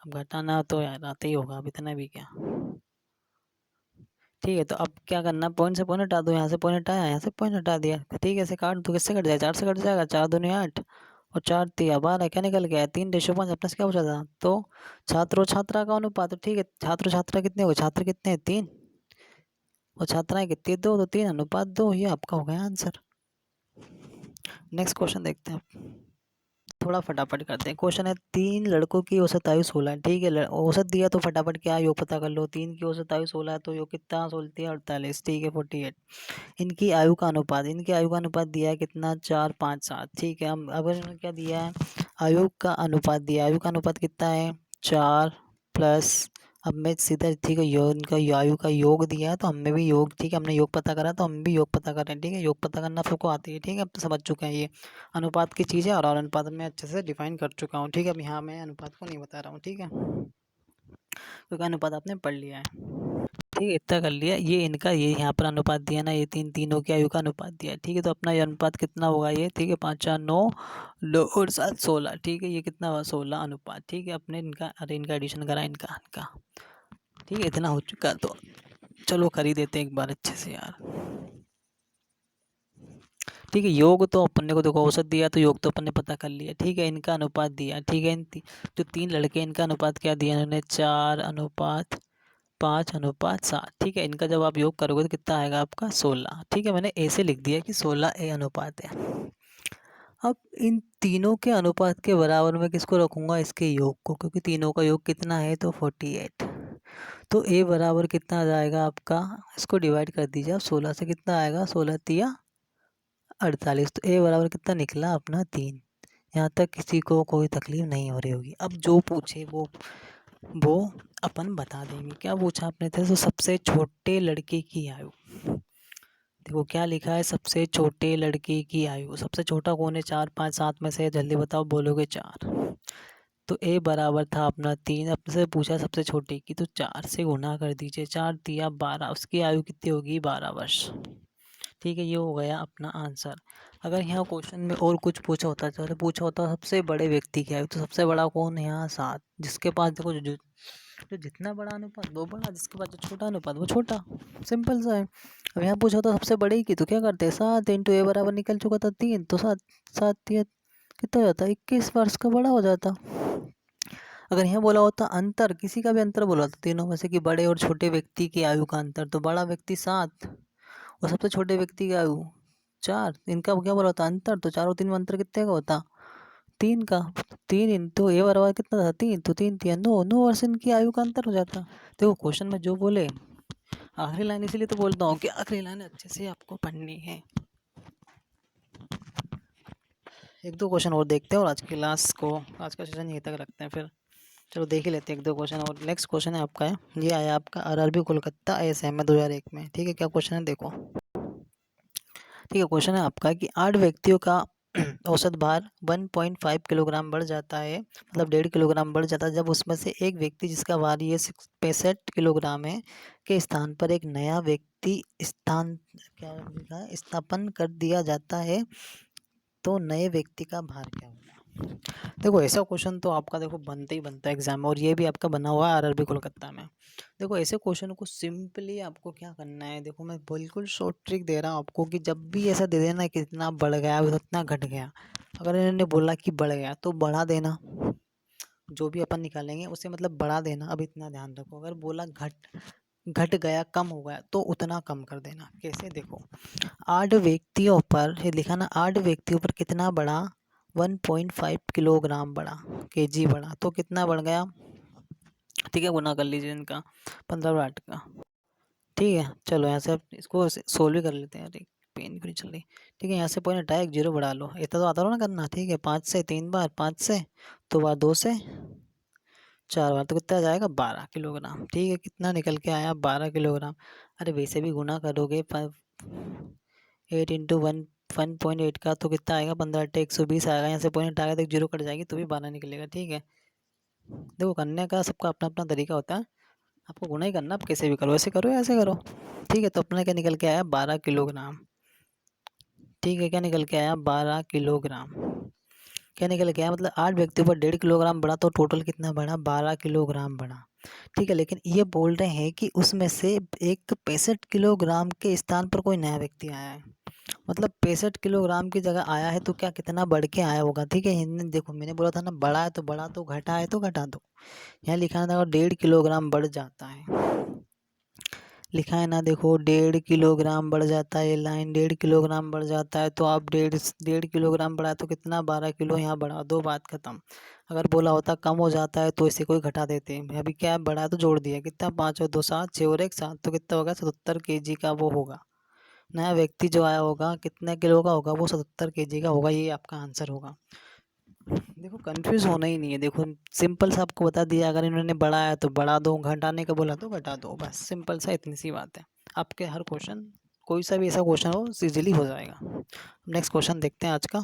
अब घटाना तो यार आते ही होगा, अब इतना भी क्या, ठीक है। तो अब क्या करना, पॉइंट से पॉइंट हटा दो, यहाँ से पॉइंट हटाया, यहाँ से पॉइंट हटा दिया, ठीक है। ऐसे काट दो, किससे कट जाए, 4 से कट जाएगा, 4 दूनी 8 और 4 तिया 12, क्या निकल गया 3:5। अपने से क्या पूछा था, तो छात्र और छात्रा का अनुपात, ठीक है। छात्र और छात्रा कितने हो, छात्र कितने हैं 3 और छात्राएं कितनी 2, तो 3:2। ये आपका हो गया आंसर। नेक्स्ट क्वेश्चन देखते हैं, थोड़ा फटाफट करते हैं। क्वेश्चन है 3 लड़कों की औसत आयु 16 है, ठीक है। औसत दिया तो फटाफट क्या योग पता कर लो। 3 की औसत आयु 16 है, तो योग कितना 16 है 48, ठीक है 48। इनकी आयु का अनुपात, इनकी आयु का अनुपात दिया है कितना 4 5 7, ठीक है। हम अगर इन्होंने क्या दिया है, आयु का अनुपात दिया, आयु का अनुपात कितना है 4 प्लस अब मैं सीधा ठीक है इनका आयु का योग दिया है तो हमें भी योग, ठीक है हमने योग पता करा तो हम भी योग पता कर रहे हैं, ठीक है योग पता करना सबको आती है, ठीक है अब तो समझ चुके हैं ये अनुपात की चीज़ है और अनुपात में अच्छे से डिफाइन कर चुका हूँ, ठीक है अब यहाँ मैं अनुपात को नहीं बता रहा हूँ, ठीक है क्योंकि अनुपात आपने पढ़ लिया है। ठीक है इतना कर लिया, ये इनका ये यहाँ पर अनुपात दिया ना, ये तीनों की आयु का अनुपात दिया है, ठीक है तो अपना ये अनुपात कितना होगा ये, ठीक है 5 4 9 2 और 7 16, ठीक है ये कितना हुआ 16 अनुपात, ठीक है अपने इनका अरे इनका एडिशन करा इनका ठीक है इतना हो चुका तो चलो कर ही देते हैं एक बार अच्छे से यार। ठीक है योग तो अपन ने को देखो औसत दिया तो योग तो अपन ने पता कर लिया, ठीक है इनका अनुपात दिया, ठीक है जो 3 लड़के इनका अनुपात क्या दिया इन्होंने 4:5:7, ठीक है इनका जब आप योग करोगे तो कितना आएगा आपका 16, ठीक है मैंने ऐसे लिख दिया कि 16 ए अनुपात है। अब इन तीनों के अनुपात के बराबर में किसको रखूँगा, इसके योग को, क्योंकि तीनों का योग कितना है तो 48, तो ए बराबर कितना आ जाएगा आपका, इसको डिवाइड कर दीजिए आप 16 से, कितना आएगा 16 तिया 48, तो ए बराबर कितना निकला अपना 3। यहाँ तक किसी को कोई तकलीफ नहीं हो रही होगी। अब जो पूछे वो अपन बता देंगे। क्या पूछा आपने थे, तो सबसे छोटे लड़के की आयु, देखो क्या लिखा है, सबसे छोटे लड़के की आयु, सबसे छोटा कौन है 4 5 7 में से, जल्दी बताओ, बोलोगे 4, तो ए बराबर था अपना 3, अपने से पूछा सबसे छोटे की, तो 4 से गुना कर दीजिए, 4 तिया 12, उसकी आयु कितनी होगी 12 वर्ष, ठीक है ये हो गया अपना आंसर। अगर यहाँ क्वेश्चन में और कुछ पूछा होता, चलो पूछा होता सबसे बड़े व्यक्ति की आयु, तो सबसे बड़ा कौन है यहाँ 7, जिसके पास देखो जो जितना बड़ा अनुपात वो बड़ा, जिसके पास जो छोटा अनुपात वो छोटा, सिंपल सा है। अब यहाँ पूछा होता सबसे बड़े की, तो क्या करते 7 इंटू ए बराबर निकल चुका था 3, तो 7 7 तिया कितना हो जाता 21 वर्ष का बड़ा हो जाता। अगर यहाँ बोला होता अंतर, किसी का भी अंतर बोला होता तीनों में से कि बड़े और छोटे व्यक्ति की आयु का अंतर, तो बड़ा व्यक्ति 7 और सबसे छोटे व्यक्ति की आयु 4, इनका क्या बोला होता अंतर, तो 4 और 3 में अंतर कितने का होता 3 का, 3 इंटू ए बराबर कितना था 3, तो 3 तिया 9, 9 वर्ष इनकी आयु का अंतर हो जाता। देखो क्वेश्चन में जो बोले आखिरी लाइन, इसीलिए तो बोलता हूँ कि आखिरी लाइन अच्छे से आपको पढ़नी है। एक दो क्वेश्चन और देखते हैं और आज की क्लास को, आज का सेशन यहीं तक रखते हैं फिर, चलो देख ही लेते हैं एक दो क्वेश्चन और। नेक्स्ट क्वेश्चन है आपका है, ये आया आपका आरआरबी कोलकाता ASM में 2001 में, ठीक है क्या क्वेश्चन है देखो, ठीक है क्वेश्चन है आपका कि 8 व्यक्तियों का औसत भार 1.5 किलोग्राम बढ़ जाता है, मतलब 1.5 किलोग्राम बढ़ जाता है, जब उसमें से एक व्यक्ति जिसका भार ये 65 किलोग्राम है के स्थान पर एक नया व्यक्ति क्या लिखा है स्थापन कर दिया जाता है, तो नए व्यक्ति का भार क्या होगा। देखो ऐसा क्वेश्चन तो आपका देखो बनता ही बनता है एग्जाम में, और ये भी आपका बना हुआ है आरआरबी कोलकाता में। देखो ऐसे क्वेश्चन को सिंपली आपको क्या करना है, देखो मैं बिल्कुल शॉर्ट ट्रिक दे रहा हूँ आपको कि जब भी ऐसा दे देना कि इतना बढ़ गया उतना घट गया, अगर इन्होंने बोला कि बढ़ गया तो बढ़ा देना, जो भी अपन निकालेंगे उसे मतलब बढ़ा देना। अब इतना ध्यान रखो, अगर बोला घट गया कम हो गया तो उतना कम कर देना। कैसे देखो, 8 व्यक्तियों पर ये लिखा ना, 8 व्यक्तियों पर कितना बढ़ा 1.5 किलोग्राम बढ़ा, केजी बढ़ा, तो कितना बढ़ गया, ठीक है गुना कर लीजिए इनका 15 और 8 का, ठीक है चलो यहाँ से अब इसको सोल्व भी कर लेते हैं। अरे पेन क्यों नहीं चल रही, ठीक है यहाँ से पॉइंट हटाया 1 0 बढ़ा लो, इतना तो आता हो ना करना, ठीक है 5 से 3 बार, 5 से तो बार 2 से 4 बार, तो कितना आ जाएगा 12 किलोग्राम, ठीक है कितना निकल के आया 12 किलोग्राम। अरे वैसे भी गुना करोगे 8 इंटू 1.8 का तो कितना आएगा 15 8 120 आएगा, यहाँ से पॉइंट आएगा तो 1 0 कट जाएगी तो भी 12 निकलेगा, ठीक है। देखो करने का सबका अपना अपना तरीका होता है, आपको गुना ही करना, आप कैसे भी करो, ऐसे करो या ऐसे करो, ठीक है। तो अपना क्या निकल के आया 12 किलोग्राम, ठीक है क्या निकल के आया 12 किलोग्राम, क्या निकल के आया मतलब 8 व्यक्तियों पर 1.5 किलोग्राम बढ़ा, तो टोटल कितना बढ़ा 12 किलोग्राम बढ़ा, ठीक है। लेकिन ये बोल रहे हैं कि उसमें से एक 65 किलोग्राम के स्थान पर कोई नया व्यक्ति आया है, मतलब 65 किलोग्राम की जगह आया है तो क्या कितना बढ़ के आया होगा, ठीक है। हिंदी देखो मैंने बोला था ना बढ़ा है तो बढ़ा दो, घटा है तो घटा दो, यहाँ लिखा है ना 1.5 किलोग्राम बढ़ जाता है, लिखा है ना देखो 1.5 किलोग्राम बढ़ जाता है, ये लाइन 1.5 किलोग्राम बढ़ जाता है, तो आप 1.5 किलोग्राम बढ़ा तो कितना 12 किलो यहाँ बढ़ा दो, बात खत्म। अगर बोला होता कम हो जाता है तो इसे कोई घटा देते हैं, अभी क्या बढ़ा तो जोड़ दिया, कितना 5 और 2 7, 6 और 1 7, तो कितना होगा 77 केजी का वो होगा नया व्यक्ति जो आया होगा, कितने किलो का होगा वो 77 केजी का होगा, ये आपका आंसर होगा। देखो कंफ्यूज होना ही नहीं है। देखो सिंपल सा आपको बता दिया, अगर इन्होंने बढ़ाया तो बढ़ा दो, घटाने का बोला तो घटा दो, बस सिंपल सा इतनी सी बात है। आपके हर क्वेश्चन, कोई सा भी ऐसा क्वेश्चन हो इजीली हो जाएगा। नेक्स्ट क्वेश्चन देखते हैं आज का।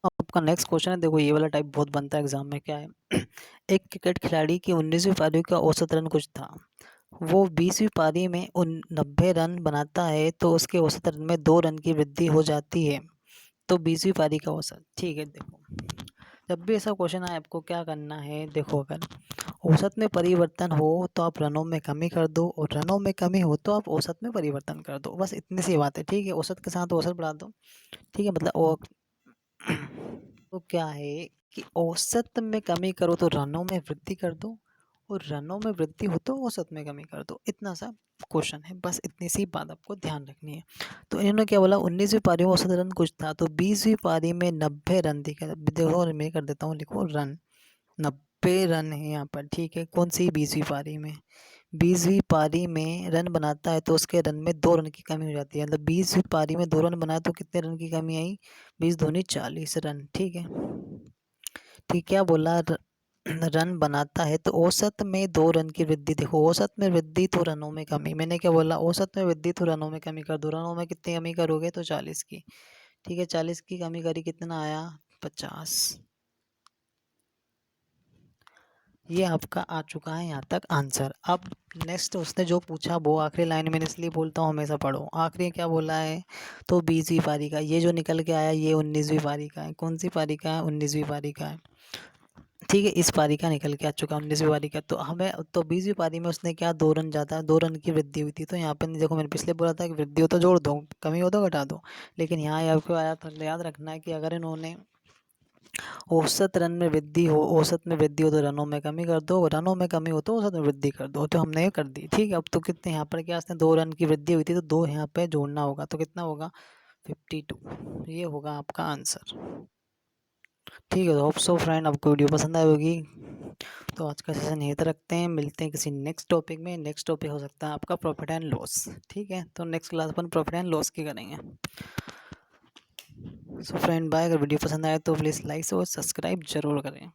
आपका नेक्स्ट क्वेश्चन है, देखो ये वाला टाइप बहुत बनता है एग्जाम में। क्या है? एक क्रिकेट खिलाड़ी की 19वीं पारी का औसत रन कुछ था। वो 20वीं पारी में उन 90 रन बनाता है तो उसके औसत रन में 2 रन की वृद्धि हो जाती है। तो 20वीं पारी का औसत, ठीक है। देखो जब भी ऐसा क्वेश्चन आए आपको क्या करना है, देखो अगर औसत में परिवर्तन हो तो आप रनों में कमी कर दो, और रनों में कमी हो तो आप औसत में परिवर्तन कर दो, बस इतनी सी बात है, ठीक है। औसत के साथ औसत बढ़ा दो, ठीक है। मतलब वो तो क्या है कि औसत में कमी करो तो रनों में वृद्धि कर दो, और रनों में वृद्धि हो तो औसत में कमी कर दो, इतना सा क्वेश्चन है, बस इतनी सी बात आपको ध्यान रखनी है। तो इन्होंने क्या बोला, 19वीं पारी में औसत रन कुछ था, तो 20वीं पारी में 90 रन दिखा। देखो और मैं कर देता हूँ, लिखो रन, 90 रन है यहाँ पर, ठीक है। कौन सी? 20वीं पारी में। 20वीं पारी में रन बनाता है तो उसके रन में 2 रन की कमी हो जाती है। मतलब 20वीं पारी में 2 रन बनाया तो कितने रन की कमी आई? 20 दूनी 40 रन, ठीक है। ठीक, क्या बोला? रन बनाता है तो औसत में 2 रन की वृद्धि। देखो औसत में वृद्धि तो रनों में कमी, मैंने क्या बोला? औसत में वृद्धि तो रनों में कमी कर दो। रनों में कितनी कमी करोगे? तो 40 की, ठीक है। 40 की कमी करी, कितना आया? 50। ये आपका आ चुका है यहाँ तक आंसर। अब नेक्स्ट उसने जो पूछा वो आखिरी लाइन, मैंने इसलिए बोलता हूँ हमेशा पढ़ो। आखिरी क्या बोला है? तो 20वीं पारी का। ये जो निकल के आया ये 19वीं पारी का है। कौन सी पारी का है? 19वीं पारी का है, ठीक है। इस पारी का निकल के आ चुका है 19वीं पारी का। तो हमें तो 20वीं पारी में उसने क्या, 2 रन ज़्यादा, 2 रन की वृद्धि हुई थी। तो यहाँ पे देखो मैंने पिछले बोला था कि वृद्धि हो तो जोड़ दो, कमी हो तो घटा दो। लेकिन यहाँ आपको आया था, याद रखना है कि अगर इन्होंने औसत रन में वृद्धि हो, औसत में वृद्धि हो तो रनों में कमी कर दो, रनों में कमी हो तो औसत में वृद्धि कर दो। तो हमने ये कर दी, ठीक है। अब तो कितने यहाँ पर, क्या इसने 2 रन की वृद्धि हुई थी तो 2 यहाँ पे जोड़ना होगा, तो कितना होगा? 52। ये होगा आपका आंसर, ठीक है। तो होप सो फ्रेंड आपको वीडियो पसंद आई होगी। तो आज का सेशन यहीं तक रखते हैं, मिलते हैं किसी नेक्स्ट टॉपिक में। नेक्स्ट टॉपिक हो सकता है आपका प्रॉफिट एंड लॉस, ठीक है। तो नेक्स्ट क्लास अपन प्रॉफिट एंड लॉस की करेंगे। So friend bye. अगर वीडियो पसंद आए तो प्लीज़ लाइक और सब्सक्राइब जरूर करें।